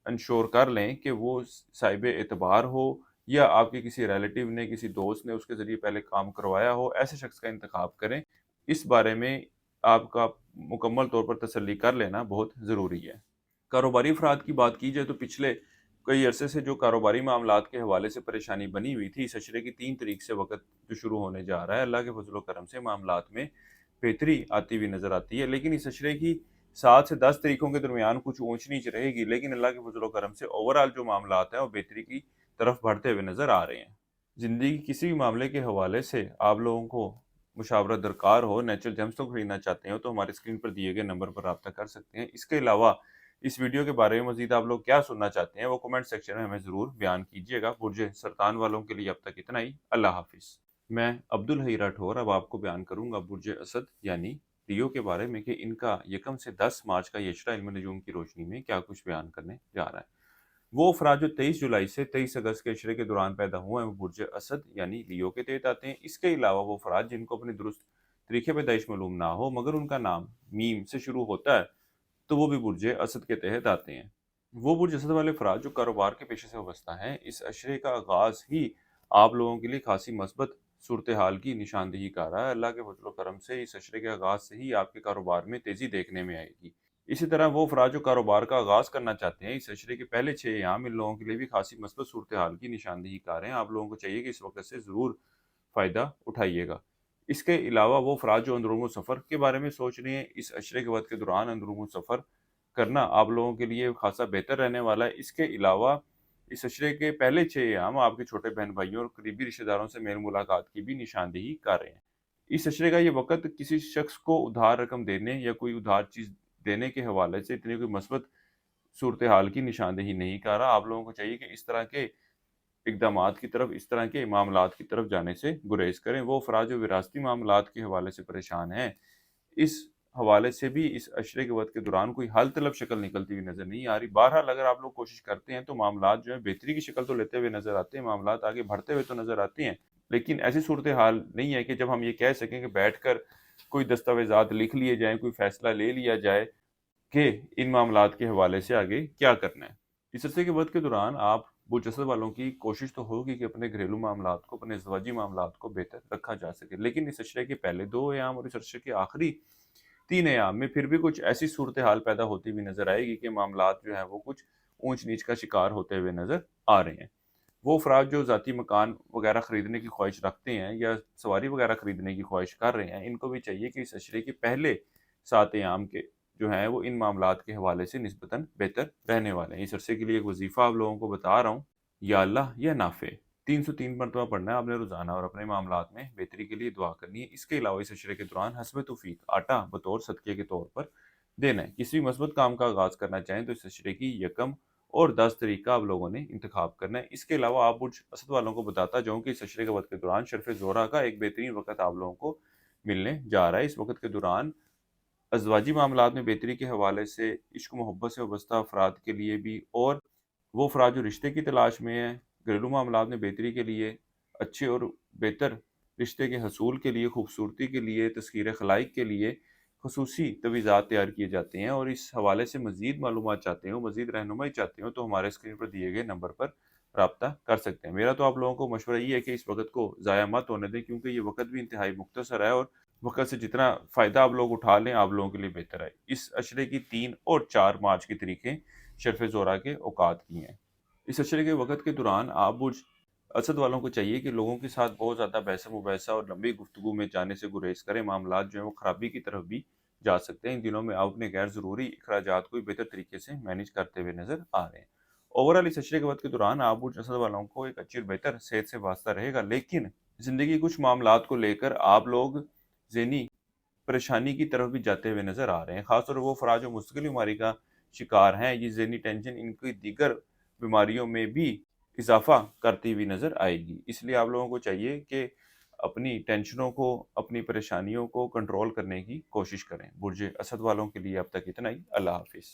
इंश्योर कर लें कि वो साहिब एतबार हो या आपके किसी रिलेटिव ने, किसी दोस्त ने उसके ज़रिए पहले काम करवाया हो, ऐसे शख्स का इंतख़ाब करें। इस बारे में आपका मुकम्मल तौर पर तसल्ली कर लेना बहुत ज़रूरी है। कारोबारी अफ़राद की बात की जाए तो पिछले कई अरसे से जो कारोबारी मामलात के हवाले से परेशानी बनी हुई थी, इस अशरे की 3 तारीख से वक़्त जो शुरू होने जा रहा है, अल्लाह के फज़ल व करम से मामलात में बेहतरी आती हुई नज़र आती है। लेकिन इस अशरे की 7 से 10 तारीखों के दरमियान कुछ ऊँच-नीच रहेगी, लेकिन अल्लाह के फज़ल व करम से ओवरऑल जो मामलात हैं, वो बेहतरी की तरफ बढ़ते हुए नज़र आ रहे हैं। ज़िंदगी के किसी भी मामले के हवाले से आप लोगों को मुशावरा दरकार हो, नेचुरल जेमस्टोन खरीदना चाहते हो, तो हमारे स्क्रीन पर दिए गए नंबर पर राब्ता कर सकते हैं। इसके अलावा इस वीडियो के बारे में मज़ीद आप लोग क्या सुनना चाहते हैं, वो कमेंट सेक्शन में हमें ज़रूर बयान कीजिएगा। बुर्ज सरतान वालों के लिए अब तक इतना ही। अल्लाह हाफ़िज़। मैं अब्दुल हई राठौर अब आपको बयान करूँगा बुर्ज असद यानी लियो के बारे में कि इनका यकम से 10 मार्च का ये अशरा इल्म नजूम की रोशनी में क्या कुछ बयान करने जा रहा है। वो अफराद जो 23 जुलाई से 23 अगस्त के अशरे के दौरान पैदा हुए हैं, वो बुर्ज असद यानी लियो के तहत आते हैं। इसके अलावा वो अफराद जिनको अपनी दुरुस्त तरीके पैदाइश मालूम ना हो, मगर उनका नाम मीम से शुरू होता है, तो वो भी बुर्ज असद के तहत आते हैं। वो बुर्ज असद वाले अफराद जो कारोबार के पेशे से वाबस्ता हैं, इस अशरे का आगाज़ ही आप लोगों के लिए खासी मस्बत सूरत हाल की निशानदेही कर रहा है। अल्लाह के फजल व करम से इस अशरे के आगाज़ से ही आपके कारोबार में तेज़ी देखने में आएगी। इसी तरह वो अफराद जो कारोबार का आगाज़ करना चाहते हैं, इस अशरे के पहले 6 अयाम इन लोगों के लिए भी खासी मस्बत सूरत हाल की निशानदेही कर रहे हैं। आप लोगों को चाहिए कि इस वक़्त से ज़रूर फ़ायदा उठाइएगा। इसके अलावा वो अफ़राद जो अंदरूनी सफ़र के बारे में सोच रहे हैं, इस अशरे के वक़्त के दौरान अंदरूनी सफ़र करना आप लोगों के लिए ख़ासा बेहतर रहने वाला है। इसके अलावा इस अशरे के पहले 6 अय्याम आपके छोटे बहन-भाइयों और करीबी रिश्तेदारों से मेल-मुलाकात की भी निशानदेही कर रहे हैं। इस अशरे का ये वक़्त किसी शख़्स को उधार रकम देने या कोई उधार चीज़ देने के हवाले से इतनी कोई मस्बत सूरत-ए-हाल की निशानदेही नहीं कर रहा। आप लोगों को चाहिए कि इस तरह के इक़दामात की तरफ, इस तरह के मामलात की तरफ जाने से गुरेज़ करें। वो अफ़राद जो विरासती मामलात के हवाले से परेशान हैं, इस हवाले से भी इस अशरे के वक़्त के दौरान कोई हल तलब शक्ल निकलती हुई नज़र नहीं आ रही। बहरहाल अगर आप लोग कोशिश करते हैं तो मामलात जो है बेहतरी की शक्ल तो लेते हुए नज़र आते हैं, मामलात आगे बढ़ते हुए तो नज़र आते हैं। लेकिन ऐसी सूरत-ए-हाल नहीं है कि जब हम ये कह सकें कि बैठकर कोई दस्तावेज़ात लिख लिए जाएँ, कोई फ़ैसला ले लिया जाए कि इन मामलात के हवाले से आगे क्या करना है। इस अरसे के वक़्त के दौरान आप बुज़दिल वालों की कोशिश तो होगी कि अपने घरेलू मामलात को, अपने ज़वाजी मामलात को बेहतर रखा जा सके। लेकिन इस अशरे के पहले 2 अय्याम और इस अशरे के आखिरी 3 अय्याम में फिर भी कुछ ऐसी सूरत-ए-हाल पैदा होती हुई नज़र आएगी कि मामलात जो हैं वो कुछ ऊँच-नीच का शिकार होते हुए नज़र आ रहे हैं। वो अफ़राद जो ज़ाती मकान वग़ैरह ख़रीदने की ख़्वाहिश रखते हैं या सवारी वग़ैरह ख़रीदने की ख़्वाहिश कर रहे हैं, इनको भी चाहिए कि इस अशरे के पहले 7 अय्याम के जो हैं वो इन मामलात के हवाले से निस्बतन बेहतर रहने वाले हैं। इस अरसे के लिए एक वज़ीफ़ा आप लोगों को बता रहा हूँ, या अल्लाह या नाफ़े 303 मरतबा पढ़ना है आपने रोज़ाना और अपने मामलात में बेहतरी के लिए दुआ करनी है। इसके अलावा इस अशरे के दौरान हस्ब तौफ़ीक आटा बतौर सदक़े के तौर पर देना है। किसी भी मस्बत काम का आगाज़ करना चाहें तो इस अशरे की यकम और 10 तारीख का आप लोगों ने इंतख़ाब करना है। इसके अलावा आप बुर्ज असद वालों को बताता जाऊँ कि इस अशरे के वक़्त के दौरान शर्फ़ ज़ोहरा का एक बेहतरीन वक़्त आप लोगों को मिलने जा रहा है। इस वक़्त के दौरान अज़वाजी मामलात में बेहतरी के हवाले से इश्क मोहब्बत से वाबस्ता अफ़राद के लिए भी और वो अफ़राद जो रिश्ते की तलाश में हैं, घरेलू मामलात में बेहतरी के लिए, अच्छे और बेहतर रिश्ते के हसूल के लिए, खूबसूरती के लिए, तस्ख़ीर खलाइक के लिए ख़ुसूसी तवीज़ात तैयार किए जाते हैं और इस हवाले से मज़ीद मालूमात चाहते हो, मज़ीद रहनुमाई चाहते हो तो हमारे स्क्रीन पर दिए गए नंबर पर राब्ता कर सकते हैं। मेरा तो आप लोगों को मशवरा ये है कि इस वक़्त को ज़ाया मत होने दें क्योंकि ये वक़्त भी इंतहाई मुख्तसर है और वक़्त से जितना फ़ायदा आप लोग उठा लें, आप लोगों के लिए बेहतर है। इस अशरे की 3 और 4 मार्च की तारीखें शर्फ़ ज़ोहरा के औकात की हैं। इस अशरे के वक़्त के दौरान आप बुर्ज असद वालों को चाहिए कि लोगों के साथ बहुत ज़्यादा बहस-ओ-मुबाहिसा और लंबी गुफ्तगू में जाने से गुरेज़ करें। मामलात जो हैं वो ख़राबी की तरफ भी जा सकते हैं। इन दिनों में आप अपने गैर ज़रूरी अखराजात को बेहतर तरीके से मैनेज करते हुए नज़र आ रहे हैं। ओवरऑल इस अशरे के वक़्त के दौरान आप बुर्ज असद वालों को एक अच्छी और बेहतर सेहत से वास्ता रहेगा, लेकिन ज़िंदगी के कुछ मामलात को लेकर आप लोग ज़हनी परेशानी की तरफ भी जाते हुए नज़र आ रहे हैं। ख़ासतौर पर वो अफ़राद जो मुस्तकिल बीमारी का शिकार हैं, ये ज़हनी टेंशन इनकी दीगर बीमारियों में भी इज़ाफ़ा करती हुई नज़र आएगी। इसलिए आप लोगों को चाहिए कि अपनी टेंशनों को, अपनी परेशानियों को कंट्रोल करने की कोशिश करें। बुर्ज असद वालों के लिए अब तक इतना ही। अल्लाह हाफ़िज़।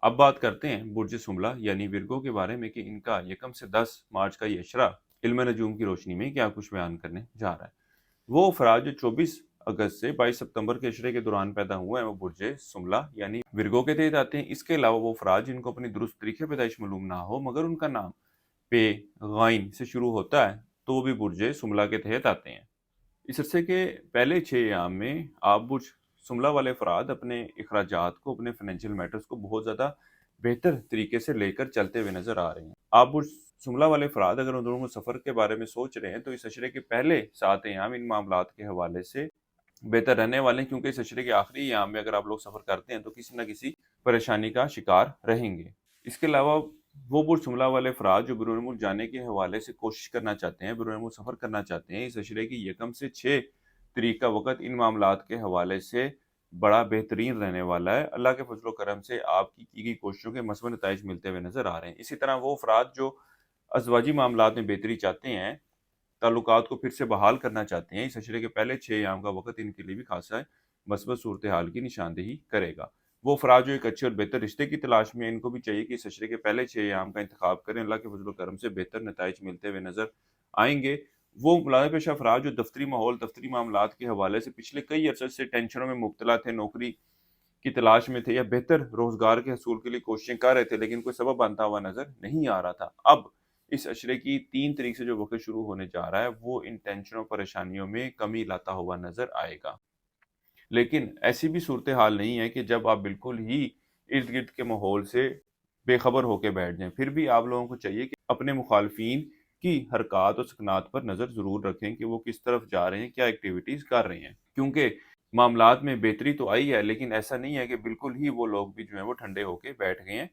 अब बात करते हैं बुर्ज सुमला यानी विर्गो के बारे में कि इनका यकम से 10 मार्च का ये अशरा इल्म नजूम की रोशनी में क्या कुछ बयान करने जा रहा है। वो अफराद जो 24 अगस्त से 22 सितंबर के अशरे के दौरान पैदा हुए हैं वो बुर्ज सुमला यानी विर्गो के तहत आते हैं। इसके अलावा वो अफराद जिनको अपनी दुरुस्त तरीके पैदाइश मालूम ना हो मगर उनका नाम पे गाइन से शुरू होता है तो वो भी बुर्ज सुमला के तहत आते हैं। इस अरसे के पहले 6 अय्याम में आप बुर्ज सुमला वाले अफराद अपने अखराजात को, अपने फाइनेंशियल मैटर्स को बहुत ज़्यादा बेहतर तरीके से लेकर चलते हुए नज़र आ रहे हैं। आप बुर्ज जुमला वाले अफराद अगर अंदरूनी सफ़र के बारे में सोच रहे हैं तो इस अशरे के पहले 7 अय्याम इन मामलात के हवाले से बेहतर रहने वाले हैं क्योंकि इस अशरे के आखिरी अय्याम में अगर आप लोग सफ़र करते हैं तो किसी न किसी परेशानी का शिकार रहेंगे। इसके अलावा वो पुरजुमला वाले अफराद जो बैरून मुल्क जाने के हवाले से कोशिश करना चाहते हैं, बैरून मुल्क सफ़र करना चाहते हैं, इस अशरे की यकम से 6 तारीख का वक़्त इन मामलात के हवाले से बड़ा बेहतरीन रहने वाला है। अल्लाह के फज़ल व करम से आपकी की गई कोशिशों के मसबत नताइज मिलते हुए नज़र आ रहे हैं। इसी तरह वो अफराद जो अज़वाजी मामलात में बेहतरी चाहते हैं, ताल्लुकात को फिर से बहाल करना चाहते हैं, इस अशरे के पहले 6 अय्याम का वक़्त इनके लिए भी ख़ासा मसबत सूरत-ए-हाल की निशानदेही करेगा। वो अफराद जो एक अच्छे और बेहतर रिश्ते की तलाश में हैं, इनको भी चाहिए कि इस अशरे के पहले 6 अय्याम का इंतखाब करें। अल्लाह के फज़ल व करम से बेहतर नताइज मिलते हुए नज़र आएँगे। वो मुलाज़ा पेशा अफराद जो दफ्तरी माहौल, दफ्तरी मामलात के हवाले से पिछले कई अरसे से टेंशनों में मुब्तला थे, नौकरी की तलाश में थे या बेहतर रोज़गार के हसूल के लिए कोशिशें कर रहे थे, लेकिन कोई सबब बनता हुआ नज़र नहीं आ रहा था। अब इस अशरे की 3 तारीख से जो वक़्त शुरू होने जा रहा है, वो इन टेंशनों, परेशानियों में कमी लाता हुआ नज़र आएगा। लेकिन ऐसी भी सूरत-ए-हाल नहीं है कि जब आप बिल्कुल ही इर्द-गिर्द के माहौल से बेखबर होके बैठ जाएँ। फिर भी आप लोगों को चाहिए कि अपने मुखालफिन کی حرکات اور سکنات پر نظر ضرور رکھیں کہ وہ کس طرف جا رہے ہیں، کیا ایکٹیویٹیز کر رہے ہیں، کیونکہ معاملات میں بہتری تو آئی ہے لیکن ایسا نہیں ہے کہ بالکل ہی وہ لوگ بھی جو ہیں وہ ٹھنڈے ہو کے بیٹھ گئے ہیں۔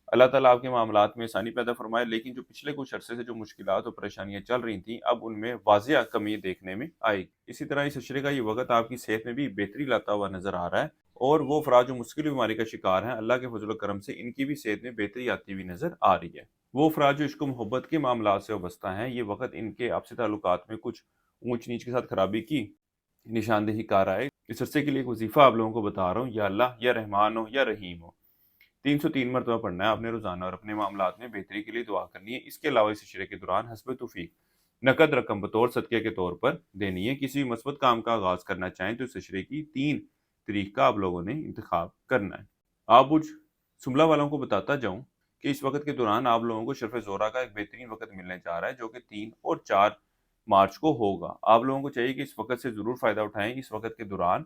اللہ تعالیٰ آپ کے معاملات میں آسانی پیدا فرمائے، لیکن جو پچھلے کچھ عرصے سے جو مشکلات اور پریشانیاں چل رہی تھیں اب ان میں واضح کمی دیکھنے میں آئی۔ اسی طرح اس عشرے کا یہ وقت آپ کی صحت میں بھی بہتری لاتا ہوا نظر آ رہا ہے، اور وہ افراد جو مسکل بیماری کا شکار ہیں اللہ کے فضل و کرم سے ان کی بھی صحت میں بہتری آتی ہوئی نظر آ رہی ہے۔ وہ افراد جو عشق و محبت کے معاملات سے وابستہ ہیں یہ وقت ان کے آپسی تعلقات میں کچھ اونچ نیچ کے ساتھ خرابی کی نشاندہی کار آئے۔ اس عرصے کے لیے ایک وظیفہ آپ لوگوں کو بتا رہا ہوں، یا اللہ یا رحمان ہو یا رحیم ہو، 303 مرتبہ پڑھنا ہے آپ نے روزانہ، اور اپنے معاملات میں بہتری کے لیے دعا کرنی ہے۔ اس کے علاوہ اس عشرے کے دوران حسب توفیق نقد رقم بطور صدقے کے طور پر دینی ہے۔ کسی بھی مثبت کام کا آغاز کرنا چاہیں تو اس عشرے کی 3 تاریخ کا آپ لوگوں نے انتخاب کرنا ہے۔ آپ برج سملہ والوں کو بتاتا جاؤں کہ اس وقت کے دوران آپ لوگوں کو شرف زہرہ کا ایک بہترین وقت ملنے جا رہا ہے جو کہ 3 اور 4 مارچ کو ہوگا۔ آپ لوگوں کو چاہیے کہ اس وقت سے ضرور فائدہ اٹھائیں۔ اس وقت کے دوران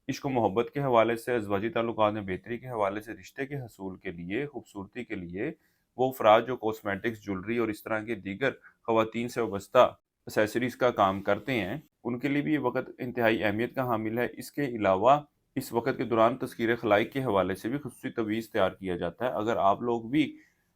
عشق و محبت کے حوالے سے، ازواجی تعلقات میں بہتری کے حوالے سے، رشتے کے حصول کے لیے، خوبصورتی کے لیے، وہ افراد جو کاسمیٹکس، جولری اور اس طرح کے دیگر خواتین سے وابستہ اسیسریز کا کام کرتے ہیں ان کے لیے بھی یہ وقت انتہائی اہمیت کا حامل ہے۔ اس کے علاوہ اس وقت کے دوران تذکیر خلائق کے حوالے سے بھی خصوصی تویز تیار کیا جاتا ہے۔ اگر آپ لوگ بھی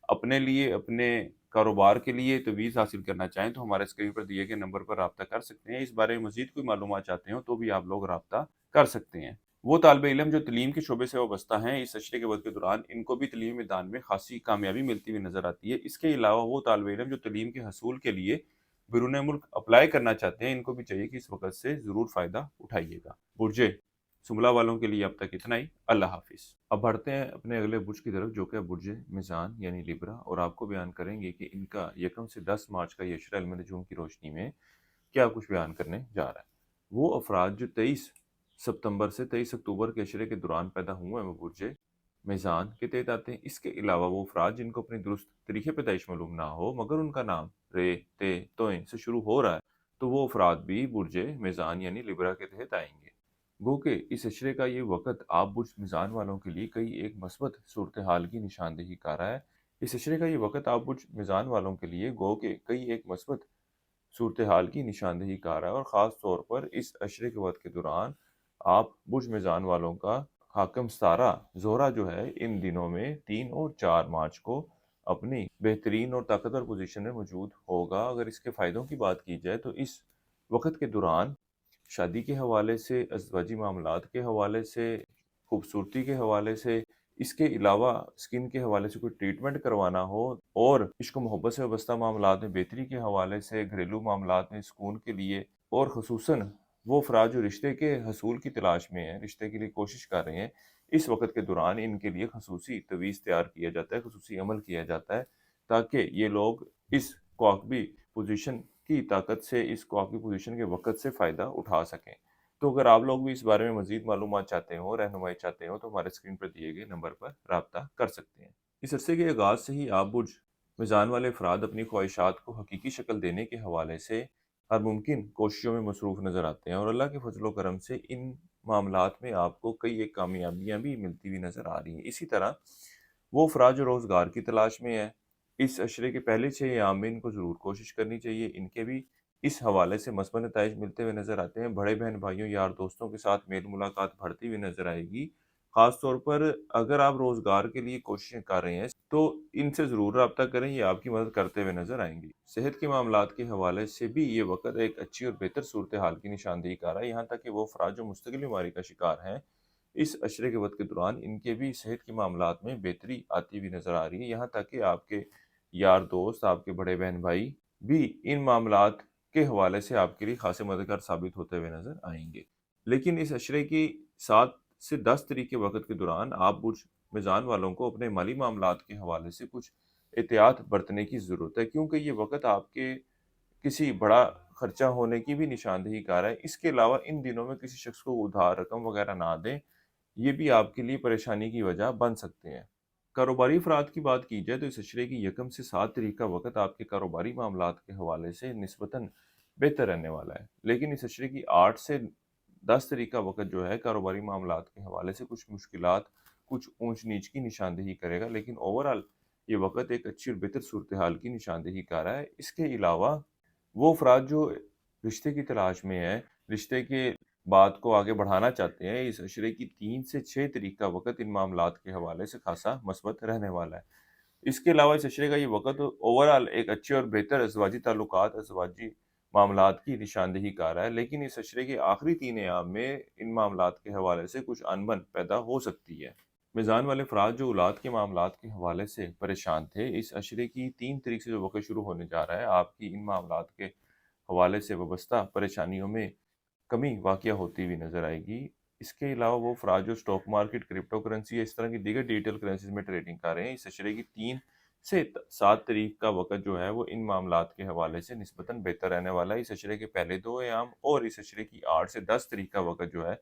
اپنے لیے، اپنے کاروبار کے لیے تویز حاصل کرنا چاہیں تو ہمارے اسکرین پر دیے گئے نمبر پر رابطہ کر سکتے ہیں۔ اس بارے میں مزید کوئی معلومات چاہتے ہو تو بھی آپ لوگ رابطہ کر سکتے ہیں۔ وہ طالب علم جو تعلیم کے شعبے سے وابستہ ہیں اس عشرے کے وقت کے دوران ان کو بھی تعلیمی میدان میں خاصی کامیابی ملتی ہوئی نظر آتی ہے۔ اس کے علاوہ وہ طالب علم جو تعلیم کے حصول کے لیے بیرون ملک اپلائی کرنا چاہتے ہیں ان کو بھی چاہیے کہ اس وقت سے ضرور فائدہ اٹھائیے گا۔ برج سملہ والوں کے لیے اب تک اتنا ہی۔ اللہ حافظ۔ اب بڑھتے ہیں اپنے اگلے برج کی طرف جو کہ برج میزان یعنی لیبرا، اور آپ کو بیان کریں گے کہ ان کا 1 سے 10 مارچ کا یہ عشرہ علم نجوم کی روشنی میں کیا کچھ بیان کرنے جا رہا ہے۔ وہ افراد جو 23 ستمبر سے 23 اکتوبر کے عشرے کے دوران پیدا ہوئے ہیں وہ برج میزان کے تحت آتے ہیں۔ اس کے علاوہ وہ افراد جن کو اپنی درست تاریخ پیدائش معلوم نہ ہو مگر ان کا نام رے، تے، توئیں سے شروع ہو رہا ہے تو وہ افراد بھی برج میزان یعنی لیبرا کے تحت آئیں گے۔ گو کہ اس عشرے کا یہ وقت آپ برج میزان والوں کے لیے کئی ایک مثبت صورتحال کی نشاندہی کر رہا ہے۔ اس عشرے کا یہ وقت آپ برج میزان والوں کے لیے گو کہ کئی ایک مثبت صورتحال کی نشاندہی کر رہا ہے، اور خاص طور پر اس عشرے کے وقت کے دوران آپ برج میزان والوں کا حاکم ستارہ زہرہ جو ہے ان دنوں میں 3 اور 4 مارچ کو اپنی بہترین اور طاقتور پوزیشن میں موجود ہوگا۔ اگر اس کے فائدوں کی بات کی جائے تو اس وقت کے دوران شادی کے حوالے سے، ازدواجی معاملات کے حوالے سے، خوبصورتی کے حوالے سے، اس کے علاوہ اسکن کے حوالے سے کوئی ٹریٹمنٹ کروانا ہو، اور عشق و محبت سے وابستہ معاملات میں بہتری کے حوالے سے، گھریلو معاملات میں سکون کے لیے، اور خصوصاً وہ افراد جو رشتے کے حصول کی تلاش میں ہیں، رشتے کے لیے کوشش کر رہے ہیں، اس وقت کے دوران ان کے لیے خصوصی تویز تیار کیا جاتا ہے، خصوصی عمل کیا جاتا ہے تاکہ یہ لوگ اس کواکبی پوزیشن کی طاقت سے، اس کواکبی پوزیشن کے وقت سے فائدہ اٹھا سکیں۔ تو اگر آپ لوگ بھی اس بارے میں مزید معلومات چاہتے ہو، رہنمائی چاہتے ہو تو ہمارے اسکرین پر دیے گئے نمبر پر رابطہ کر سکتے ہیں۔ اس عرصے کے آغاز سے ہی آپ برج میزان والے افراد اپنی خواہشات کو حقیقی شکل دینے کے حوالے سے ہر ممکن کوششوں میں مصروف نظر آتے ہیں، اور اللہ کے فضل و کرم سے ان معاملات میں آپ کو کئی ایک کامیابیاں بھی ملتی ہوئی نظر آ رہی ہیں۔ اسی طرح وہ افراد جو روزگار کی تلاش میں ہیں اس عشرے کے پہلے 6 ایام میں ان کو ضرور کوشش کرنی چاہیے، ان کے بھی اس حوالے سے مثبت نتائج ملتے ہوئے نظر آتے ہیں۔ بڑے بہن بھائیوں، یار دوستوں کے ساتھ میل ملاقات بڑھتی ہوئی نظر آئے گی۔ خاص طور پر اگر آپ روزگار کے لیے کوششیں کر رہے ہیں تو ان سے ضرور رابطہ کریں، یہ آپ کی مدد کرتے ہوئے نظر آئیں گی۔ صحت کے معاملات کے حوالے سے بھی یہ وقت ایک اچھی اور بہتر صورتحال کی نشاندہی کر رہا ہے، یہاں تک کہ وہ افراد جو مستقل بیماری کا شکار ہیں اس عشرے کے وقت کے دوران ان کے بھی صحت کے معاملات میں بہتری آتی ہوئی نظر آ رہی ہے، یہاں تک کہ آپ کے یار دوست، آپ کے بڑے بہن بھائی بھی ان معاملات کے حوالے سے آپ کے لیے خاصے مددگار ثابت ہوتے ہوئے نظر آئیں گے۔ لیکن اس عشرے کی 7 سے 10 تاریخ کے وقت کے دوران آپ برج میزان والوں کو اپنے مالی معاملات کے حوالے سے کچھ احتیاط برتنے کی ضرورت ہے، کیونکہ یہ وقت آپ کے کسی بڑا خرچہ ہونے کی بھی نشاندہی کر رہا ہے۔ اس کے علاوہ ان دنوں میں کسی شخص کو ادھار رقم وغیرہ نہ دیں، یہ بھی آپ کے لیے پریشانی کی وجہ بن سکتے ہیں۔ کاروباری افراد کی بات کی جائے تو اس عشرے کی 1 سے 7 تاریخ کا وقت آپ کے کاروباری معاملات کے حوالے سے نسبتاً بہتر رہنے والا ہے، لیکن اس عشرے کی 8 سے 10 تاریخ کا وقت جو ہے کاروباری معاملات کے حوالے سے کچھ مشکلات، کچھ اونچ نیچ کی نشاندہی کرے گا، لیکن اوورآل یہ وقت ایک اچھی اور بہتر صورتحال کی نشاندہی کر رہا ہے۔ اس کے علاوہ وہ افراد جو رشتے کی تلاش میں ہیں، رشتے کے بات کو آگے بڑھانا چاہتے ہیں، اس عشرے کی 3 سے 6 تاریخ کا وقت ان معاملات کے حوالے سے خاصا مثبت رہنے والا ہے۔ اس کے علاوہ اس عشرے کا یہ وقت اوورآل ایک اچھے اور بہتر ازدواجی تعلقات، ازدواجی معاملات کی نشاندہی کر رہا ہے، لیکن اس عشرے کے آخری 3 ایام میں ان معاملات کے حوالے سے کچھ انبن پیدا ہو سکتی ہے۔ میزان والے افراد جو اولاد کے معاملات کے حوالے سے پریشان تھے، اس عشرے کی 3 تاریخ سے جو وقت شروع ہونے جا رہا ہے، آپ کی ان معاملات کے حوالے سے وابستہ پریشانیوں میں کمی واقع ہوتی ہوئی نظر آئے گی۔ اس کے علاوہ وہ افراد جو اسٹاک مارکیٹ، کرپٹو کرنسی یا اس طرح کی دیگر ڈیجیٹل کرنسیز میں ٹریڈنگ کر رہے ہیں، اس عشرے کی 3 سے 7 تاریخ کا وقت جو ہے وہ ان معاملات کے حوالے سے نسبتاً بہتر رہنے والا ہے۔ اس عشرے کے پہلے 2 ایام اور اس عشرے کی 8 سے 10 تاریخ کا وقت جو ہے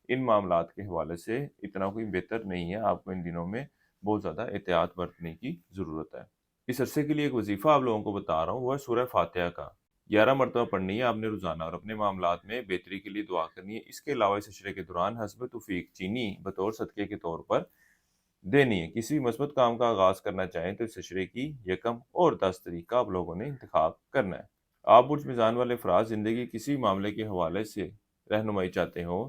ان معاملات کے حوالے سے اتنا کوئی بہتر نہیں ہے۔ آپ کو ان دنوں میں بہت زیادہ احتیاط برتنے کی ضرورت ہے۔ اس عرصے کے لیے ایک وظیفہ آپ لوگوں کو بتا رہا ہوں، وہ ہے سورہ فاتحہ کا 11 مرتبہ پڑھنی ہے آپ نے روزانہ، اور اپنے معاملات میں بہتری کے لیے دعا کرنی ہے۔ اس کے علاوہ اس عشرے کے دوران حسب توفیق چینی بطور صدقے کے طور پر دینی ہے۔ کسی بھی مثبت کام کا آغاز کرنا چاہیں تو اس عشرے کی 1 اور 10 تاریخ کا آپ لوگوں نے انتخاب کرنا ہے۔ آپ برج میزان والے افراد زندگی کے کسی معاملے کے حوالے سے رہنمائی چاہتے ہو،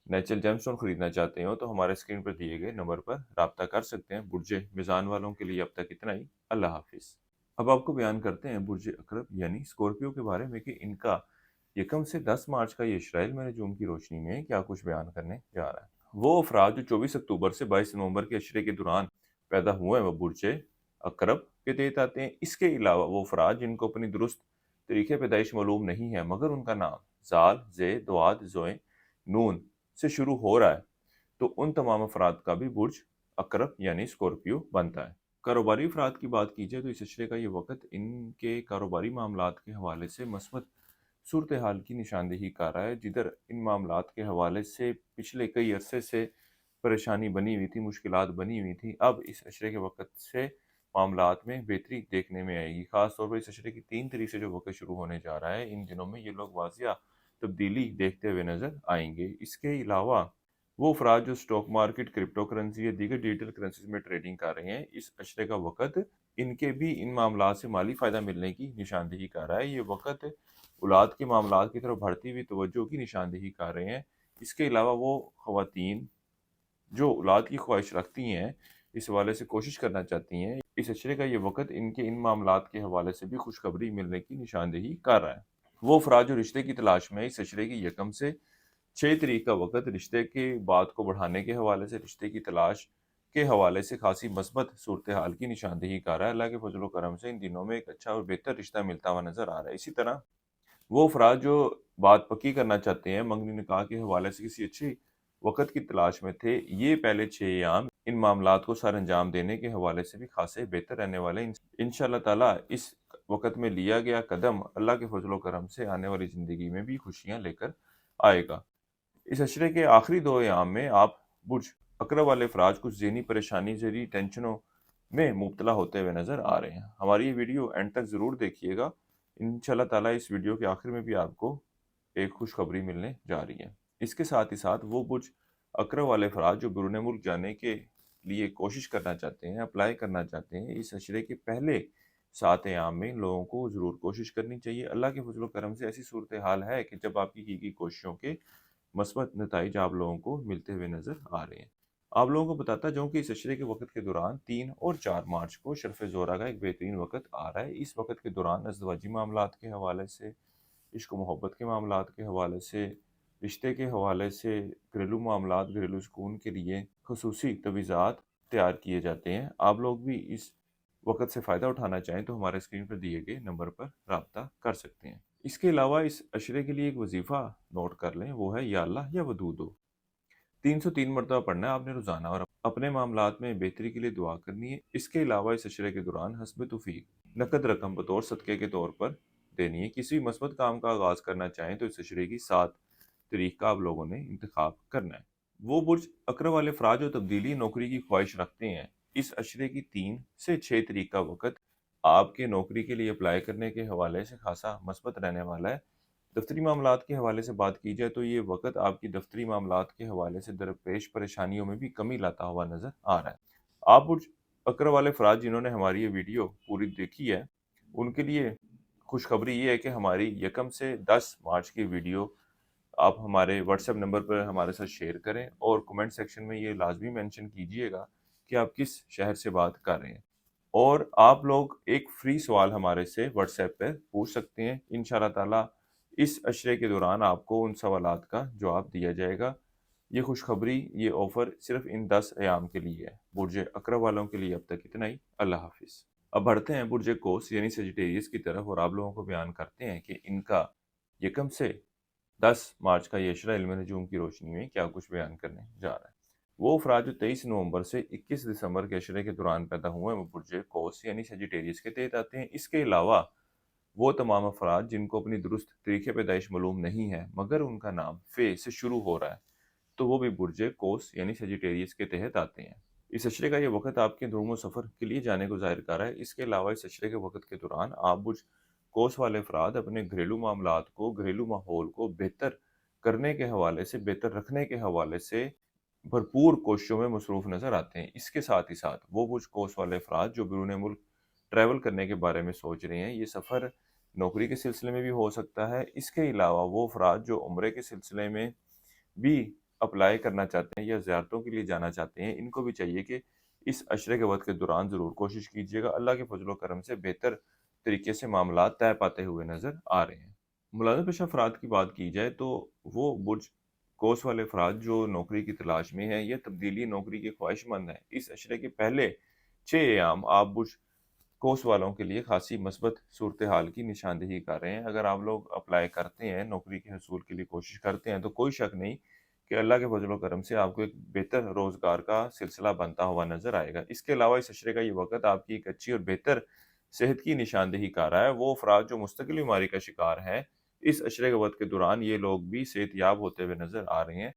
نیچرل جیم اسٹون خریدنا چاہتے ہو، تو ہمارے اسکرین پر دیے گئے نمبر پر رابطہ کر سکتے ہیں۔ برج میزان والوں کے لیے اب تک اتنا ہی۔ اللہ حافظ۔ اب آپ کو بیان کرتے ہیں برج اقرب یعنی اسکورپیو کے بارے میں کہ ان کا 1 سے 10 مارچ کا یہ اشرائیل میں نجوم کی روشنی میں کیا کچھ بیان کرنے جا رہا ہے۔ وہ افراد جو 24 اکتوبر سے 22 نومبر کے عشرے کے دوران پیدا ہوئے ہیں وہ برج اقرب کے تحت آتے ہیں۔ اس کے علاوہ وہ افراد جن کو اپنی درست طریقے پیدائش معلوم نہیں ہے مگر ان کا نام زال، زے، دواد، زوئے، نون سے شروع ہو رہا ہے، تو ان تمام افراد کا بھی برج اقرب یعنی اسکورپیو بنتا ہے۔ کاروباری افراد کی بات کی جائے تو اس عشرے کا یہ وقت ان کے کاروباری معاملات کے حوالے سے مثبت صورتحال کی نشاندہی کر رہا ہے۔ جدھر ان معاملات کے حوالے سے پچھلے کئی عرصے سے پریشانی بنی ہوئی تھی، مشکلات بنی ہوئی تھی، اب اس عشرے کے وقت سے معاملات میں بہتری دیکھنے میں آئے گی۔ خاص طور پر اس عشرے کی 3 تاریخ سے جو وقت شروع ہونے جا رہا ہے، ان دنوں میں یہ لوگ واضح تبدیلی دیکھتے ہوئے نظر آئیں گے۔ اس کے علاوہ وہ افراد جو اسٹاک مارکیٹ، کرپٹو کرنسی یا دیگر ڈیجیٹل کرنسیز میں ٹریڈنگ کر رہے ہیں، اس عشرے کا وقت ان کے بھی ان معاملات سے مالی فائدہ ملنے کی نشاندہی کر رہا ہے۔ یہ وقت اولاد کے معاملات کی طرف بڑھتی ہوئی توجہ کی نشاندہی کر رہے ہیں۔ اس کے علاوہ وہ خواتین جو اولاد کی خواہش رکھتی ہیں، اس حوالے سے کوشش کرنا چاہتی ہیں، اس عشرے کا یہ وقت ان کے ان معاملات کے حوالے سے بھی خوشخبری ملنے کی نشاندہی کر رہا ہے۔ وہ افراد جو رشتے کی تلاش میں اس عشرے کی 1 سے 6 تاریخ کا وقت رشتے کے بات کو بڑھانے کے حوالے سے، رشتے کی تلاش کے حوالے سے خاصی مثبت صورتحال کی نشاندہی کر رہا ہے۔ اللہ کے فضل و کرم سے ان دنوں میں ایک اچھا اور بہتر رشتہ ملتا ہوا نظر آ رہا ہے۔ اسی طرح وہ افراد جو بات پکی کرنا چاہتے ہیں، منگنی نکاح کے حوالے سے کسی اچھی وقت کی تلاش میں تھے، یہ پہلے 6 ایام ان معاملات کو سر انجام دینے کے حوالے سے بھی خاصے بہتر رہنے والے ہیں۔ انشاءاللہ تعالیٰ اس وقت میں لیا گیا قدم اللہ کے فضل و کرم سے آنے والی زندگی میں بھی خوشیاں لے کر آئے گا۔ اس عشرے کے آخری 2 ایام میں آپ برج اقرب والے افراد کچھ ذہنی پریشانی، ذہنی ٹینشنوں میں مبتلا ہوتے ہوئے نظر آ رہے ہیں۔ ہماری یہ ویڈیو اینڈ تک ضرور دیکھیے گا۔ انشاءاللہ تعالیٰ اس ویڈیو کے آخر میں بھی آپ کو ایک خوشخبری ملنے جا رہی ہے۔ اس کے ساتھ ہی ساتھ وہ برج اقرب والے افراد جو بیرون ملک جانے کے لیے کوشش کرنا چاہتے ہیں، اپلائی کرنا چاہتے ہیں، اس عشرے کے پہلے 7 ایام میں لوگوں کو ضرور کوشش کرنی چاہیے۔ اللہ کے فضل و کرم سے ایسی صورتحال ہے کہ جب آپ کی گئی کوششوں کے مثبت نتائج آپ لوگوں کو ملتے ہوئے نظر آ رہے ہیں۔ آپ لوگوں کو بتاتا جاؤں کہ اس عشرے کے وقت کے دوران 3 اور 4 مارچ کو شرف زہرہ کا ایک بہترین وقت آ رہا ہے۔ اس وقت کے دوران ازدواجی معاملات کے حوالے سے، عشق و محبت کے معاملات کے حوالے سے، رشتے کے حوالے سے، گھریلو معاملات، گھریلو سکون کے لیے خصوصی تجویزات تیار کیے جاتے ہیں۔ آپ لوگ بھی اس وقت سے فائدہ اٹھانا چاہیں تو ہمارے اسکرین پر دیے گئے نمبر پر رابطہ کر سکتے ہیں۔ اس کے علاوہ اس عشرے کے لیے ایک وظیفہ نوٹ کر لیں، وہ ہے یا اللہ یا ودود ہو 303 مرتبہ پڑھنا ہے آپ نے روزانہ، اور اپنے معاملات میں بہتری کے لیے دعا کرنی ہے۔ اس کے علاوہ اس عشرے کے دوران حسب توفیق نقد رقم بطور صدقے کے طور پر دینی ہے۔ کسی بھی مثبت کام کا آغاز کرنا چاہیں تو اس عشرے کی 7 تاریخ کا آپ لوگوں نے انتخاب کرنا ہے۔ وہ برج اقرب والے افراد جو تبدیلی نوکری کی خواہش رکھتے ہیں، اس عشرے کی 3 سے 6 تاریخ کا وقت آپ کے نوکری کے لیے اپلائی کرنے کے حوالے سے خاصا مثبت رہنے والا ہے۔ دفتری معاملات کے حوالے سے بات کی جائے تو یہ وقت آپ کی دفتری معاملات کے حوالے سے درپیش پریشانیوں میں بھی کمی لاتا ہوا نظر آ رہا ہے۔ آپ برج اقرب والے افراد جنہوں نے ہماری یہ ویڈیو پوری دیکھی ہے ان کے لیے خوشخبری یہ ہے کہ ہماری 1 سے 10 مارچ کی ویڈیو آپ ہمارے واٹس ایپ نمبر پر ہمارے ساتھ شیئر کریں اور کمنٹ سیکشن میں یہ لازمی مینشن کیجئے گا کہ آپ کس شہر سے بات کر رہے ہیں، اور آپ لوگ ایک فری سوال ہمارے سے واٹس ایپ پہ پوچھ سکتے ہیں۔ انشاءاللہ تعالیٰ اس عشرے کے دوران آپ کو ان سوالات کا جواب دیا جائے گا۔ یہ خوشخبری، یہ آفر صرف ان 10 ایام کے لیے ہے۔ برج اقرب والوں کے لیے اب تک اتنا ہی۔ اللہ حافظ۔ اب بڑھتے ہیں برج کوس یعنی سیجیٹیریس کی طرف، اور آپ لوگوں کو بیان کرتے ہیں کہ ان کا 1 سے 10 مارچ کا یہ عشرہ علم نجوم کی روشنی میں کیا کچھ بیان کرنے جا رہا ہے۔ وہ افراد جو 23 نومبر سے 21 دسمبر کے عشرے کے دوران پیدا ہوئے ہیں وہ برج کوس یعنی سیجیٹیریس کے تحت آتے ہیں۔ اس کے علاوہ وہ تمام افراد جن کو اپنی درست تاریخ پیدائش معلوم نہیں ہے مگر ان کا نام فے سے شروع ہو رہا ہے تو وہ بھی برج کوس یعنی سیجیٹیریس کے تحت آتے ہیں۔ اس عشرے کا یہ وقت آپ کے دروم و سفر کے لیے جانے کو ظاہر کر رہا ہے۔ اس کے علاوہ اس عشرے کے وقت کے دوران آپ برج کوس والے افراد اپنے گھریلو معاملات کو، گھریلو ماحول کو بہتر کرنے کے حوالے سے، بہتر رکھنے کے حوالے سے بھرپور کوششوں میں مصروف نظر آتے ہیں۔ اس کے ساتھ ہی ساتھ وہ برج کوس والے افراد جو بیرون ملک ٹریول کرنے کے بارے میں سوچ رہے ہیں، یہ سفر نوکری کے سلسلے میں بھی ہو سکتا ہے۔ اس کے علاوہ وہ افراد جو عمرے کے سلسلے میں بھی اپلائی کرنا چاہتے ہیں یا زیارتوں کے لیے جانا چاہتے ہیں، ان کو بھی چاہیے کہ اس عشرے کے وقت کے دوران ضرور کوشش کیجیے گا۔ اللہ کے فضل و کرم سے بہتر طریقے سے معاملات طے پاتے ہوئے نظر آ رہے ہیں۔ ملازم پیشہ افراد کی بات کی جائے تو وہ برج کوس والے افراد جو نوکری کی تلاش میں ہیں یا تبدیلی نوکری کے خواہش مند ہیں، اس عشرے کے پہلے 6 ایام آپ برج کوس والوں کے لیے خاصی مثبت صورتحال کی نشاندہی کر رہے ہیں۔ اگر آپ لوگ اپلائی کرتے ہیں، نوکری کے حصول کے لیے کوشش کرتے ہیں، تو کوئی شک نہیں کہ اللہ کے فضل و کرم سے آپ کو ایک بہتر روزگار کا سلسلہ بنتا ہوا نظر آئے گا۔ اس کے علاوہ اس عشرے کا یہ وقت آپ کی ایک اچھی اور بہتر صحت کی نشاندہی کر رہا ہے۔ وہ افراد جو مستقل بیماری کا شکار ہیں، اس عشرے کے وقت کے دوران یہ لوگ بھی صحت یاب ہوتے ہوئے نظر آ رہے ہیں،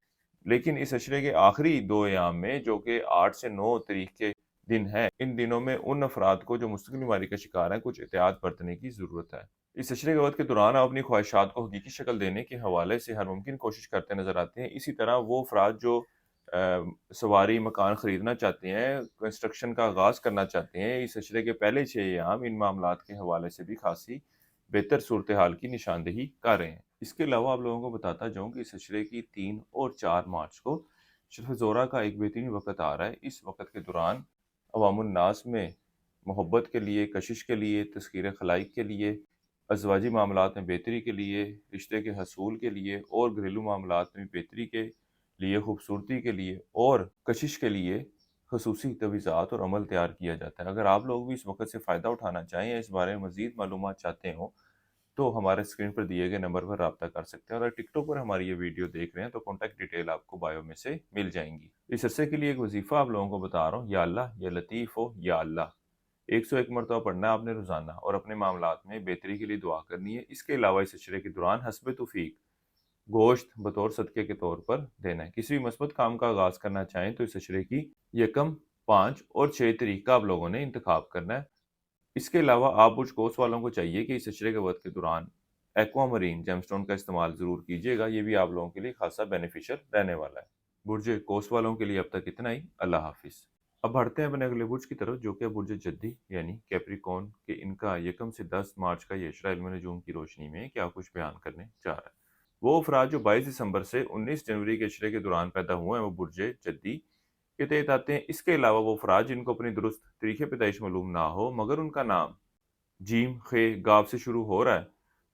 لیکن اس عشرے کے آخری 2 ایام میں جو کہ 8 سے 9 تاریخ کے دن ہے، ان دنوں میں ان افراد کو جو مستقل بیماری کا شکار ہیں کچھ احتیاط برتنے کی ضرورت ہے۔ اس عشرے کے وقت کے دوران آپ اپنی خواہشات کو حقیقی شکل دینے کے حوالے سے ہر ممکن کوشش کرتے نظر آتے ہیں۔ اسی طرح وہ افراد جو سواری مکان خریدنا چاہتے ہیں، کنسٹرکشن کا آغاز کرنا چاہتے ہیں، اس عشرے کے پہلے 6 ایام ان معاملات کے حوالے سے بھی خاصی بہتر صورتحال کی نشاندہی کر رہے ہیں۔ اس کے علاوہ آپ لوگوں کو بتاتا جاؤں کہ اس عشرے کی 3 اور 4 مارچ کو شرف زورہ کا ایک بہترین وقت آ رہا ہے۔ اس وقت کے دوران عوام الناس میں محبت کے لیے، کشش کے لیے، تذکیر خلائق کے لیے، ازواجی معاملات میں بہتری کے لیے، رشتے کے حصول کے لیے اور گھریلو معاملات میں بہتری کے لیے، خوبصورتی کے لیے اور کشش کے لیے خصوصی تجویزات اور عمل تیار کیا جاتا ہے۔ اگر آپ لوگ بھی اس وقت سے فائدہ اٹھانا چاہیں یا اس بارے میں مزید معلومات چاہتے ہوں تو ہمارے اسکرین پر دیے گئے نمبر پر رابطہ کر سکتے ہیں، اور اگر ٹک ٹاک پر ہماری یہ ویڈیو دیکھ رہے ہیں تو کانٹیکٹ ڈیٹیل آپ کو بایو میں سے مل جائیں گی۔ اس عرصے کے لیے ایک وظیفہ آپ لوگوں کو بتا رہا ہوں، یا اللہ یا لطیف ہو یا اللہ 101 مرتبہ پڑھنا ہے آپ نے روزانہ، اور اپنے معاملات میں بہتری کے لیے دعا کرنی ہے۔ اس کے علاوہ اس عشرے کے دوران حسب توفیق گوشت بطور صدقے کے طور پر دینا ہے۔ کسی بھی مثبت کام کا آغاز کرنا چاہیں تو اس عشرے کی 1، 5 اور 6 تاریخ کا آپ لوگوں نے انتخاب کرنا ہے۔ اس کے علاوہ آپ برج کوس والوں کو چاہیے کہ اس عشرے کے وقت کے دوران ایکوا مرین جیم سٹون کا استعمال ضرور کیجیے گا، یہ بھی آپ لوگوں کے لیے خاصا بینیفیشل رہنے والا ہے۔ برج کوس والوں کے لیے اب تک اتنا ہی۔ اللہ حافظ۔ اب بڑھتے ہیں اپنے اگلے برج کی طرف جو کہ برج جدی یعنی کیپریکون کہ ان کا 1 سے 10 مارچ کا یہ عشرہ علم نجوم کی روشنی میں کیا کچھ بیان کرنے جا رہا ہے۔ وہ افراد جو 22 دسمبر سے 19 جنوری کے عشرے کے دوران پیدا ہوئے ہیں وہ برج جدی کے تحت آتے ہیں۔ اس کے علاوہ وہ افراد جن کو اپنی درست تاریخ پیدائش معلوم نہ ہو مگر ان کا نام جیم، خے، گاف سے شروع ہو رہا ہے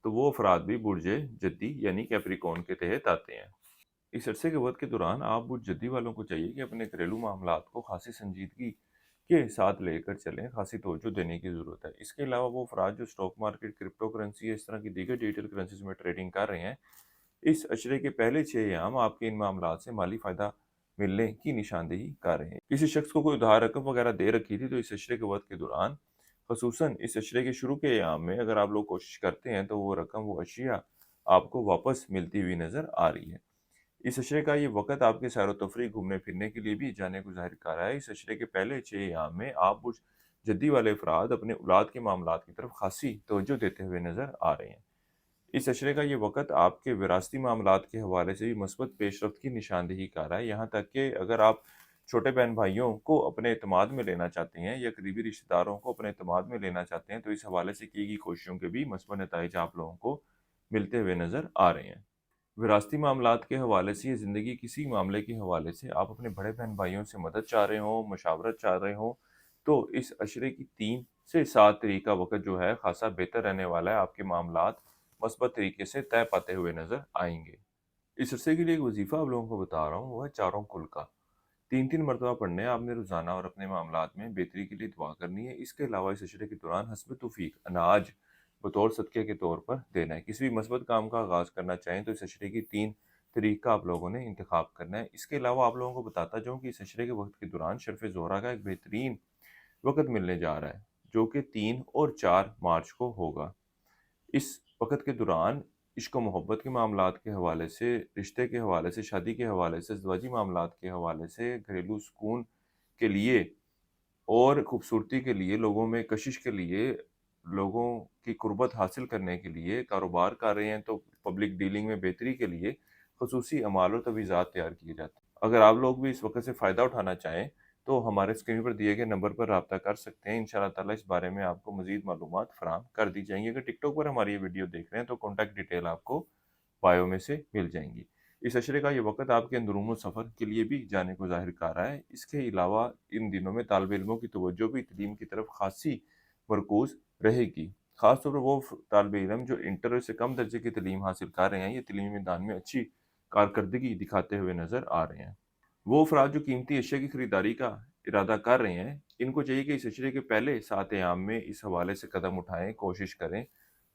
تو وہ افراد بھی برج جدی یعنی کیپریکون کے تحت آتے ہیں۔ اس عرصے کے وقت کے دوران آپ برج جدی والوں کو چاہیے کہ اپنے گھریلو معاملات کو خاصی سنجیدگی کے ساتھ لے کر چلیں، خاصی توجہ دینے کی ضرورت ہے۔ اس کے علاوہ وہ افراد جو اسٹاک مارکیٹ، کرپٹو کرنسی یا اس طرح کی دیگر ڈیجیٹل کرنسیز میں ٹریڈنگ کر رہے ہیں، اس عشرے کے پہلے 6 ایام آپ کے ان معاملات سے مالی فائدہ ملنے کی نشاندہی کر رہے ہیں۔ کسی شخص کو کوئی ادھار رقم وغیرہ دے رکھی تھی تو اس عشرے کے وقت کے دوران، خصوصاً اس عشرے کے شروع کے ایام میں اگر آپ لوگ کوشش کرتے ہیں تو وہ رقم، وہ اشیاء آپ کو واپس ملتی ہوئی نظر آ رہی ہے۔ اس عشرے کا یہ وقت آپ کے سیر و تفریح، گھومنے پھرنے کے لیے بھی جانے کو ظاہر کر رہا ہے۔ اس عشرے کے پہلے 6 ایام میں آپ برج جدی والے افراد اپنے اولاد کے معاملات کی طرف خاصی توجہ دیتے ہوئے نظر آ رہے ہیں۔ اس عشرے کا یہ وقت آپ کے وراثتی معاملات کے حوالے سے بھی مثبت پیش رفت کی نشاندہی کر رہا ہے، یہاں تک کہ اگر آپ چھوٹے بہن بھائیوں کو اپنے اعتماد میں لینا چاہتے ہیں یا قریبی رشتہ داروں کو اپنے اعتماد میں لینا چاہتے ہیں تو اس حوالے سے کی گئی کوششوں کے بھی مثبت نتائج آپ لوگوں کو ملتے ہوئے نظر آ رہے ہیں۔ وراثتی معاملات کے حوالے سے یا زندگی کسی معاملے کے حوالے سے آپ اپنے بڑے بہن بھائیوں سے مدد چاہ رہے ہوں، مشاورت چاہ رہے ہوں، تو اس عشرے کی 3 سے 7 تاریخ کا وقت جو ہے خاصا بہتر رہنے والا ہے۔ آپ کے معاملات مثبت طریقے سے طے پاتے ہوئے نظر آئیں گے۔ اس عرصے کے لیے ایک وظیفہ آپ لوگوں کو بتا رہا ہوں، وہ ہے چاروں کل کا 3 مرتبہ پڑھنے آپ نے روزانہ اور اپنے معاملات میں بہتری کے لیے دعا کرنی ہے۔ اس کے علاوہ اس عشرے کے دوران حسب توفیق اناج بطور صدقے کے طور پر دینا ہے۔ کسی بھی مثبت کام کا آغاز کرنا چاہیں تو اس عشرے کی 3 تاریخ کا آپ لوگوں نے انتخاب کرنا ہے۔ اس کے علاوہ آپ لوگوں کو بتاتا جاؤں کہ اس عشرے کے وقت کے دوران شرف زہرہ کا ایک بہترین وقت ملنے جا رہا ہے جو کہ 3 اور 4 مارچ کو ہوگا۔ اس وقت کے دوران عشق و محبت کے معاملات کے حوالے سے، رشتے کے حوالے سے، شادی کے حوالے سے، ازدواجی معاملات کے حوالے سے، گھریلو سکون کے لیے اور خوبصورتی کے لیے، لوگوں میں کشش کے لیے، لوگوں کی قربت حاصل کرنے کے لیے، کاروبار کر رہے ہیں تو پبلک ڈیلنگ میں بہتری کے لیے خصوصی اعمال اور تجویزات تیار کیے جاتے ہیں۔ اگر آپ لوگ بھی اس وقت سے فائدہ اٹھانا چاہیں تو ہمارے اسکرین پر دیے گئے نمبر پر رابطہ کر سکتے ہیں۔ انشاءاللہ تعالیٰ اس بارے میں آپ کو مزید معلومات فراہم کر دی جائیں گی۔ اگر ٹک ٹاک پر ہماری یہ ویڈیو دیکھ رہے ہیں تو کانٹیکٹ ڈیٹیل آپ کو بایو میں سے مل جائیں گی۔ اس عشرے کا یہ وقت آپ کے اندرون سفر کے لیے بھی جانے کو ظاہر کر رہا ہے۔ اس کے علاوہ ان دنوں میں طالب علموں کی توجہ بھی تعلیم کی طرف خاصی مرکوز رہے گی۔ خاص طور پر وہ طالب علم جو انٹر سے کم درجے کی تعلیم حاصل کر رہے ہیں، یہ تعلیمی میدان میں اچھی کارکردگی دکھاتے ہوئے نظر آ رہے ہیں۔ وہ افراد جو قیمتی اشیاء کی خریداری کا ارادہ کر رہے ہیں، ان کو چاہیے کہ اس عشرے کے پہلے 7 ایام میں اس حوالے سے قدم اٹھائیں، کوشش کریں۔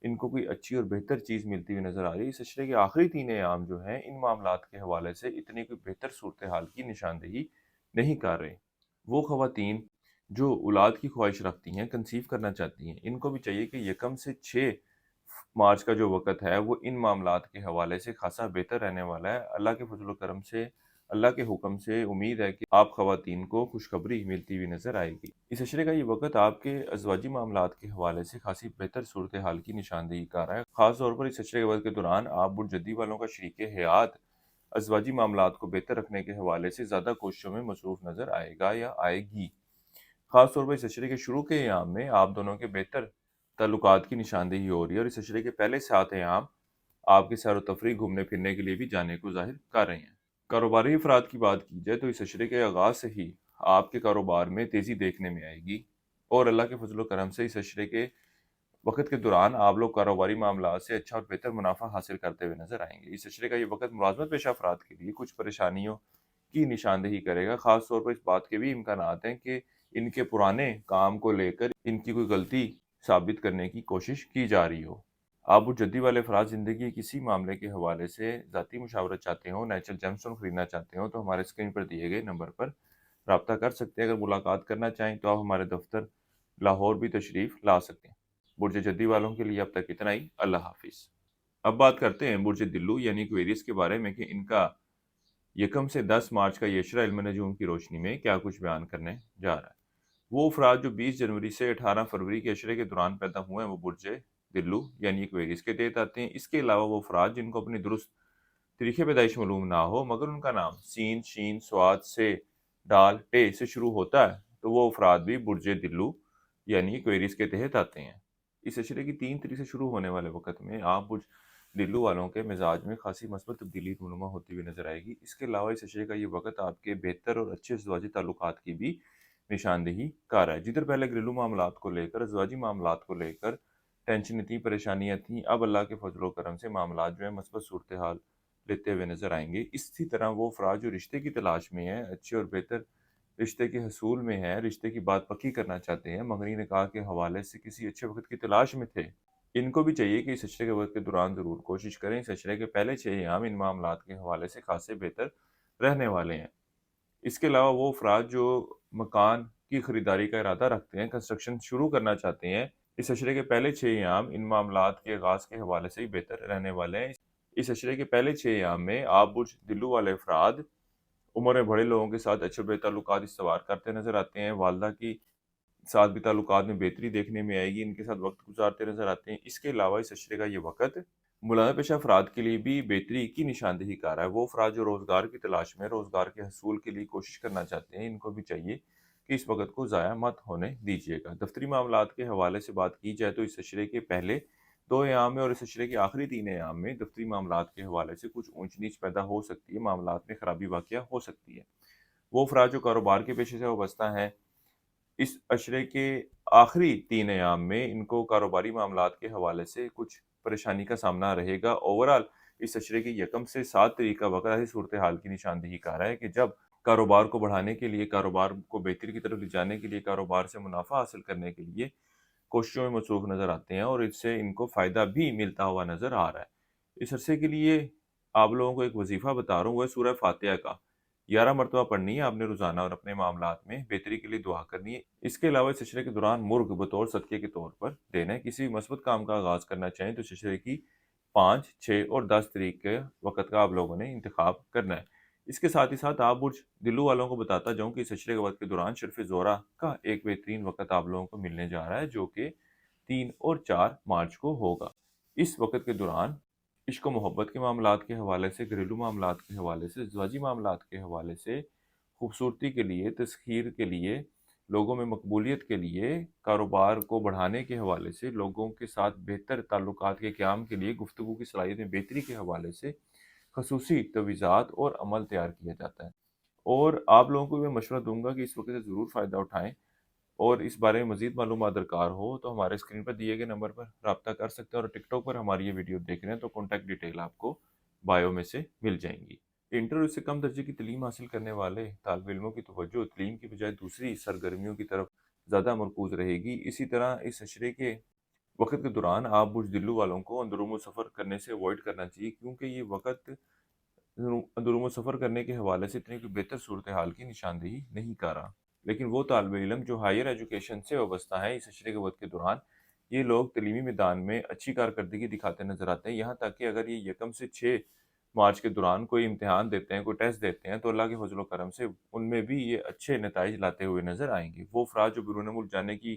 ان کو کوئی اچھی اور بہتر چیز ملتی ہوئی نظر آ رہی ہے۔ اس عشرے کے آخری 3 ایام جو ہیں ان معاملات کے حوالے سے اتنی کوئی بہتر صورتحال کی نشاندہی نہیں کر رہے۔ وہ خواتین جو اولاد کی خواہش رکھتی ہیں، کنسیو کرنا چاہتی ہیں، ان کو بھی چاہیے کہ 1 سے 6 مارچ کا جو وقت ہے وہ ان معاملات کے حوالے سے خاصا بہتر رہنے والا ہے۔ اللہ کے فضل و کرم سے، اللہ کے حکم سے امید ہے کہ آپ خواتین کو خوشخبری ملتی ہوئی نظر آئے گی۔ اس عشرے کا یہ وقت آپ کے ازواجی معاملات کے حوالے سے خاصی بہتر صورتحال کی نشاندہی کر رہا ہے۔ خاص طور پر اس عشرے کے وقت کے دوران آپ برجدی والوں کا شریک حیات ازواجی معاملات کو بہتر رکھنے کے حوالے سے زیادہ کوششوں میں مصروف نظر آئے گا یا آئے گی۔ خاص طور پر اس عشرے کے شروع کے ایام میں آپ دونوں کے بہتر تعلقات کی نشاندہی ہو رہی ہے اور اس عشرے کے پہلے 7 ایام آپ کے سیر و تفریح، گھومنے پھرنے کے لیے بھی جانے کو ظاہر کر رہے ہیں۔ کاروباری افراد کی بات کی جائے تو اس عشرے کے آغاز سے ہی آپ کے کاروبار میں تیزی دیکھنے میں آئے گی اور اللہ کے فضل و کرم سے اس عشرے کے وقت کے دوران آپ لوگ کاروباری معاملات سے اچھا اور بہتر منافع حاصل کرتے ہوئے نظر آئیں گے۔ اس عشرے کا یہ وقت ملازمت پیشہ افراد کے لیے کچھ پریشانیوں کی نشاندہی کرے گا۔ خاص طور پر اس بات کے بھی امکانات ہیں کہ ان کے پرانے کام کو لے کر ان کی کوئی غلطی ثابت کرنے کی کوشش کی جا رہی ہو۔ آپ جدی والے افراد زندگی کے کسی معاملے کے حوالے سے ذاتی مشاورت چاہتے ہوں، نیچرل جیم اسٹون خریدنا چاہتے ہوں تو ہمارے اسکرین پر دیے گئے نمبر پر رابطہ کر سکتے ہیں۔ اگر ملاقات کرنا چاہیں تو آپ ہمارے دفتر لاہور بھی تشریف لا سکتے ہیں۔ برج جدی والوں کے لیے اب تک اتنا ہی۔ اللہ حافظ۔ اب بات کرتے ہیں برج دلو یعنی ایکویریس کے بارے میں کہ ان کا 1 سے 10 مارچ کا یہ عشرہ علم نجوم کی روشنی میں کیا کچھ بیان کرنے جا رہا ہے۔ وہ افراد جو 20 جنوری سے 18 فروری کے عشرے کے دوران پیدا ہوئے ہیں وہ برج دلو یعنی ایکویریس کے تحت آتے ہیں۔ اس کے علاوہ وہ افراد جن کو اپنی درست تاریخ پیدائش معلوم نہ ہو مگر ان کا نام سین، شین، سواد، سے، ڈال، ٹے سے شروع ہوتا ہے تو وہ افراد بھی برج دلو یعنی ایکویریس کے تحت آتے ہیں۔ اس عشرے کی 3 تاریخ سے شروع ہونے والے وقت میں آپ برج دلو والوں کے مزاج میں خاصی مثبت تبدیلی رونما ہوتی ہوئی نظر آئے گی۔ اس کے علاوہ اس عشرے کا یہ وقت آپ کے بہتر اور اچھے ازدواجی تعلقات کی بھی نشاندہی کر رہا ہے۔ جدھر پہلے گھریلو معاملات کو لے کر، ازدواجی معاملات کو لے کر ٹینشن تھی، پریشانیاں تھیں، اب اللہ کے فضل و کرم سے معاملات جو ہے مثبت صورتحال لیتے ہوئے نظر آئیں گے۔ اسی طرح وہ افراد جو رشتے کی تلاش میں ہیں، اچھے اور بہتر رشتے کے حصول میں ہیں، رشتے کی بات پکی کرنا چاہتے ہیں، مہری نکاح کے حوالے سے کسی اچھے وقت کی تلاش میں تھے، ان کو بھی چاہیے کہ اس عشرے کے وقت کے دوران ضرور کوشش کریں۔ اس عشرے کے پہلے 6 ایام ان معاملات کے حوالے سے خاصے بہتر رہنے والے ہیں۔ اس کے علاوہ وہ افراد جو مکان کی خریداری کا ارادہ رکھتے ہیں، کنسٹرکشن شروع کرنا چاہتے ہیں، اس عشرے کے پہلے 6 ایام ان معاملات کے آغاز کے حوالے سے ہی بہتر رہنے والے ہیں۔ اس عشرے کے پہلے 6 ایام میں آپ برج دلو والے افراد عمر میں بڑے لوگوں کے ساتھ اچھے بے تعلقات استوار کرتے نظر آتے ہیں، والدہ کی ساتھ بھی تعلقات میں بہتری دیکھنے میں آئے گی، ان کے ساتھ وقت گزارتے نظر آتے ہیں۔ اس کے علاوہ اس عشرے کا یہ وقت मुलाना पेशा अफराद के लिए भी बेहतरी की निशानदेही कर रहा है। वो अफराद जो रोज़गार की तलाश में रोज़गार के हसूल के लिए कोशिश करना चाहते हैं, इनको भी चाहिए कि इस वक़्त को ज़ाया मत होने दीजिएगा। दफ्तरी मामलात के हवाले से बात की जाए तो इस अशरे के पहले 2 अयाम में और इस अशरे के आखिरी 3 अयाम में दफ्तरी मामलात के हवाले से कुछ ऊंच-नीच पैदा हो सकती है, मामलात में खराबी वाक़या हो सकती है। वो अफराद जो कारोबार के पेशे से वाबस्ता हैं, इस अशरे के आखिरी 3 अयाम में इनको कारोबारी मामलात के हवाले से कुछ परेशानी का सामना रहेगा। ओवरऑल इस अशरे की 1 से 7 तारीख का वक़्त ऐसी सूरत-ए-हाल की निशानदेही कर रहा है कि जब कारोबार को बढ़ाने के लिए, कारोबार को बेहतरी की तरफ ले जाने के लिए, कारोबार से मुनाफ़ा हासिल करने के लिए कोशिशों में मसरूफ़ नज़र आते हैं और इससे इनको फ़ायदा भी मिलता हुआ नज़र आ रहा है। इस अरसे के लिए आप लोगों को एक वज़ीफ़ा बता रहा हूँ, वो है सूरह फ़ातिहा का। 11 मरतबा पढ़नी है आपने रोज़ाना और अपने मामलात में बेहतरी के लिए दुआ करनी है। इसके अलावा इस अशरे के दौरान मुर्ग बतौर सदक़े के तौर पर देना है। किसी भी मस्बत काम का आगाज़ करना चाहें तो इस अशरे की 5, 6 और 10 तारीख के वक़्त का आप लोगों ने इंतख़ाब करना है। इसके साथ ही साथ आप बुर्ज दिल्लू वालों को बताता जाऊँ कि इस अशरे के वक़्त के दौरान शर्फ़ ज़ोरा का एक बेहतरीन वक़्त आप लोगों को मिलने जा रहा है, जो कि 3 और 4 मार्च को होगा। इस वक़्त के दौरान इश्क व मोहब्बत के मामलात के हवाले से, घरेलू मामलात के हवाले से, ज़वाजी मामलात के हवाले से, खूबसूरती के लिए, तस्ख़ीर के लिए, लोगों में मकबूलियत के लिए, कारोबार को बढ़ाने के हवाले से, लोगों के साथ बेहतर ताल्लुकात के क़याम के लिए, गुफ्तगू की सलाहियत में बेहतरी के हवाले से ख़ुसूसी तवीज़ात और अमल तैयार किया जाता है। और आप लोगों को मैं मशवरा दूँगा कि इस वक़्त से ज़रूर फ़ायदा उठाएँ और इस बारे में मज़ीद मालूमात दरकार हो तो हमारे स्क्रीन पर दिए गए नंबर पर राब्ता कर सकते हैं और टिकटॉक पर हमारी ये वीडियो देख रहे हैं तो कॉन्टैक्ट डिटेल आपको बायो में से मिल जाएँगी। इंटरव्यू से कम दर्जे की तालीम हासिल करने वाले तालिब इल्मों की तवज्जो तालीम की बजाय दूसरी सरगर्मियों की तरफ ज़्यादा मरकूज़ रहेगी। इसी तरह इस अशरे के वक़्त के दौरान आप बुर्ज दिल्लू वालों को अंदरूम सफ़र करने से अवॉइड करना चाहिए क्योंकि ये वक़्त अंदरूम सफ़र करने के हवाले से इतनी कोई बेहतर सूरत-ए-हाल की निशानदेही नहीं कर रहा। लेकिन वो तालिब इल्म जो हायर एजुकेशन से वाबस्ता हैं, इस अशरे के वक़्त के दौरान ये लोग तलीमी मैदान में अच्छी कारकर्दगी दिखाते नज़र आते हैं। यहाँ तक कि अगर ये 1 से 6 मार्च के दौरान कोई इम्तिहान देते हैं, कोई टेस्ट देते हैं, तो अल्लाह के फ़ज़ल व करम से उनमें भी ये अच्छे नताइज लाते हुए नज़र आएँगे। वो अफ़राद जो बैरून मुल्क जाने की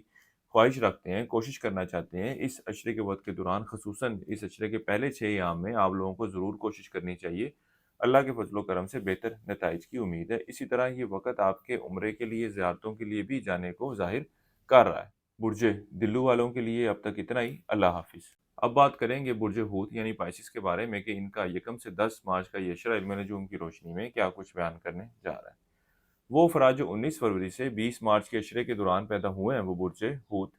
ख्वाहिश रखते हैं, कोशिश करना चाहते हैं, इस अशरे के वक़्त के दौरान ख़ुसूसन इस अशरे के पहले 6 अयाम में आप लोगों को ज़रूर कोशिश करनी चाहिए। अल्लाह के फ़ज़ल व करम से बेहतर नताइज की उम्मीद है। इसी तरह ये वक़्त आपके उम्रे के लिए, ज़ियारतों के लिए भी जाने को ज़ाहिर कर रहा है। बुर्ज दिल्लू वालों के लिए अब तक इतना ही। अल्लाह हाफ़िज़। अब बात करेंगे बुर्ज हूत यानी पाइसिस के बारे में कि इनका 1 से 10 मार्च का ये अशरा इल्म नजूम की रोशनी में क्या कुछ बयान करने जा रहा है। वो अफ़राद जो 19 फरवरी से 20 मार्च के अशरे के दौरान पैदा हुए हैं, वो बुर्ज हूत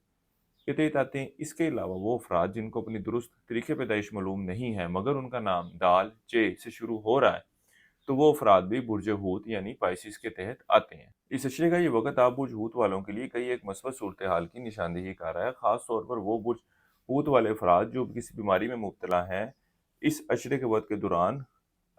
के तहत आते हैं। इसके अलावा वो अफ़राद जिनको अपनी दुरुस्त तरीक़े पैदाइश मालूम नहीं है मगर उनका नाम दाल, चे से शुरू हो रहा है, तो वो अफ़राद भी बुर्ज हूत यानी पाइसिस के तहत आते हैं। इस अशरे का ये वक़्त आप बुर्ज हूत वालों के लिए कई एक मस्बत सूरत-ए-हाल की निशानदेही कर रहा है। ख़ास तौर पर वो बुर्ज हूत वाले अफ़राद जो किसी बीमारी में मुब्तला हैं, इस अशरे के वक़्त के दौरान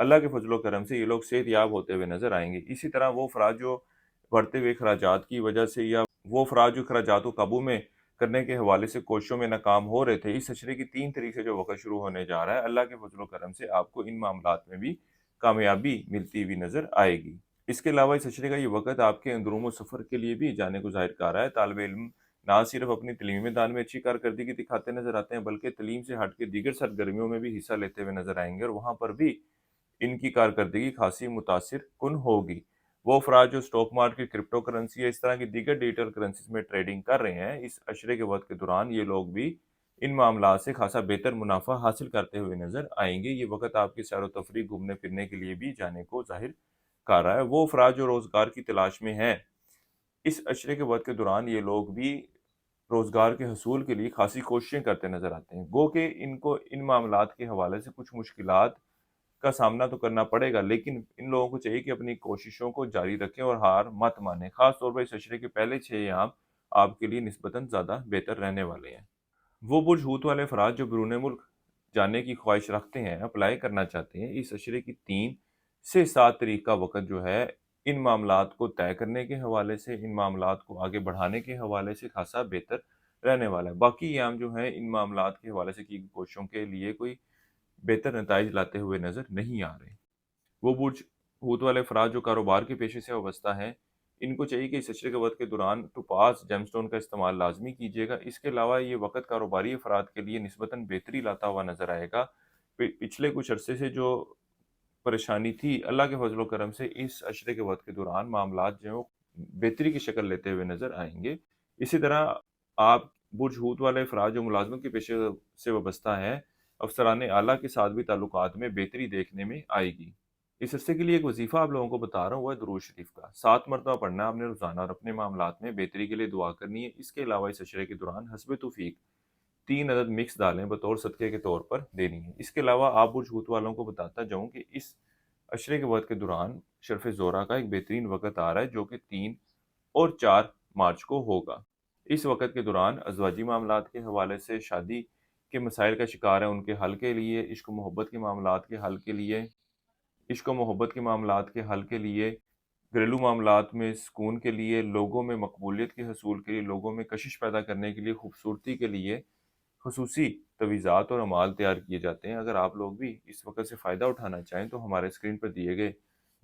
अल्लाह के फ़ज़ल व करम से ये लोग सेहतयाब होते हुए नज़र आएँगे। इसी तरह वो अफ़राद जो बढ़ते हुए अखराजात की वजह से या वो अफ़राद जो अखराजात को काबू में करने के हवाले से कोशिशों में नाकाम हो रहे थे, इस अशरे की 3 तारीख से जो वक़्त शुरू होने जा रहा है, अल्लाह के फ़ज़ल व करम से आपको इन मामलात में भी कामयाबी मिलती हुई नज़र आएगी। इसके अलावा इस अशरे का ये वक़्त आपके अंदरूम सफ़र के लिए भी जाने को ज़ाहिर कर रहा है। तालिब इल्म ना सिर्फ़ अपनी तलीमी मैदान में अच्छी कारकर्दगी दिखाते नज़र आते हैं, बल्कि तलीम से हट के दीगर सरगर्मियों में भी हिस्सा लेते हुए नज़र आएँगे और वहाँ पर भी इनकी कारकर्दगी खासी मुतासिर कुन होगी। वो अफ़राद जो स्टॉक मार्केट, क्रिप्टो करेंसी या इस तरह की दीगर डिजिटल करेंसीज़ में ट्रेडिंग कर रहे हैं, इस अशरे के वक़्त के दौरान ये लोग भी इन मामलात से खासा बेहतर मुनाफ़ा हासिल करते हुए नज़र आएँगे। ये वक़्त आपकी सैर-व-तफ़रीह, घूमने-फिरने के लिए भी जाने को ज़ाहिर कर रहा है। वो अफ़राद जो रोज़गार की तलाश में हैं, इस अशरे के वक़्त के दौरान ये लोग भी रोज़गार के हसूल के लिए खासी कोशिशें करते नज़र आते हैं। गो कि इनको इन मामलात के हवाले से कुछ मुश्किलात का सामना तो करना पड़ेगा, लेकिन इन लोगों को चाहिए कि अपनी कोशिशों को जारी रखें और हार मत मानें। ख़ास तौर पर इस अशरे के पहले 6 अयाम आपके लिए निस्बतन ज़्यादा बेहतर रहने वाले हैं। वो बुर्ज हूत वाले अफ़राद जो बैरून मुल्क जाने की ख्वाहिश रखते हैं, अप्लाई करना चाहते हैं, इस अशरे की 3 से 7 तारीख का वक़्त जो है, इन मामलात को तय करने के हवाले से, इन मामलात को आगे बढ़ाने के हवाले से खासा बेहतर रहने वाला है। बाकी अयाम जो हैं, इन मामलात के हवाले से की गई कोशिशों के लिए कोई बेहतर नताइज लाते हुए नज़र नहीं आ रहे। वो बुर्ज हूत वाले अफ़राद जो कारोबार के पेशे से वाबस्ता हैं, इनको चाहिए कि इस अशरे के वक़्त के दौरान टोपाज़ जेमस्टोन का इस्तेमाल लाज़मी कीजिएगा। इसके अलावा ये वक़्त कारोबारी अफ़राद के लिए निस्बतन बेहतरी लाता हुआ नज़र आएगा। पिछले कुछ अरसे से जो परेशानी थी, अल्लाह के फज़ल व करम से इस अशरे के वक़्त के दौरान मामलात जो हैं वो बेहतरी की शक्ल लेते हुए नज़र आएँगे। इसी तरह आप बुर्ज हूत वाले अफ़राद जो मुलाज़मत के पेशे से वाबस्ता हैं, अफ़सरान आला के साथ भी ताल्लुकात में बेहतरी देखने में आएगी। इस अरसे के लिए एक वज़ीफ़ा आप लोगों को बता रहा हूँ, वो है दुरूद शरीफ का। 7 मरतबा पढ़ना है आपने रोज़ाना और अपने मामलात में बेहतरी के लिए दुआ करनी है। इसके अलावा इस अशरे के दौरान हस्ब तौफ़ीक 3 अदद मिक्स दालें बतौर सदक़े के तौर पर देनी है। इसके अलावा आप बुर्ज हूत वालों को बताता जाऊँ कि इस अशरे के वक़्त के दौरान शर्फ़ ज़ोहरा का एक बेहतरीन वक़्त आ रहा है, जो कि 3 और 4 मार्च को होगा। इस वक़्त के दौरान अज़वाजी मामलात के हवाले से, शादी के मसाइल का शिकार हैं, उनके हल के लिए, इश्क व मोहब्बत के मामलात के हल के लिए, इश्क व मोहब्बत के मामलात के हल के लिए, घरेलू मामलात में सुकून के लिए, लोगों में मकबूलियत के हसूल के लिए, लोगों में कशिश पैदा करने के लिए, खूबसूरती के लिए ख़ुसूसी तवीज़ात और अमाल तैयार किए जाते हैं। अगर आप लोग भी इस वक़्त से फ़ायदा उठाना चाहें तो हमारे स्क्रीन पर दिए गए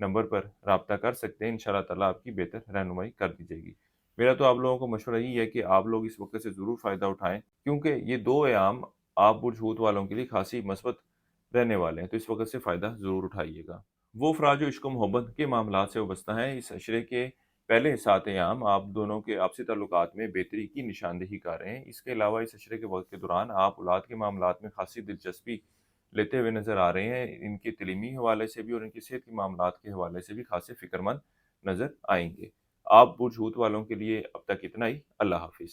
नंबर पर राब्ता कर सकते हैं। इंशाअल्लाह ताला आपकी बेहतर रहनुमाई कर दी जाएगी। मेरा तो आप लोगों को मशवरा यही है कि आप लोग इस वक़्त से ज़रूर फ़ायदा उठाएँ, क्योंकि ये 2 अयाम आप बुर्ज हूत वालों के लिए ख़ासी मस्बत रहने वाले हैं, तो इस वक़्त से फ़ायदा ज़रूर उठाइएगा। वो अफ़राद जो इश्क व मोहब्बत के मामलात से वाबस्ता हैं, इस अशरे के पहले 7 अयाम आप दोनों के आपसी ताल्लुकात में बेहतरी की निशानदेही कर रहे हैं। इसके अलावा इस अशरे के वक़्त के दौरान आप औलाद के मामलात में ख़ासी दिलचस्पी लेते हुए नज़र आ रहे हैं। इनके तलीमी हवाले से भी और इनकी सेहत के मामलात के हवाले से भी ख़ासे फ़िक्रमंद नज़र आएँगे। आप बुर्ज हूत वालों के लिए अब तक इतना ही। अल्लाह हाफ़िज़।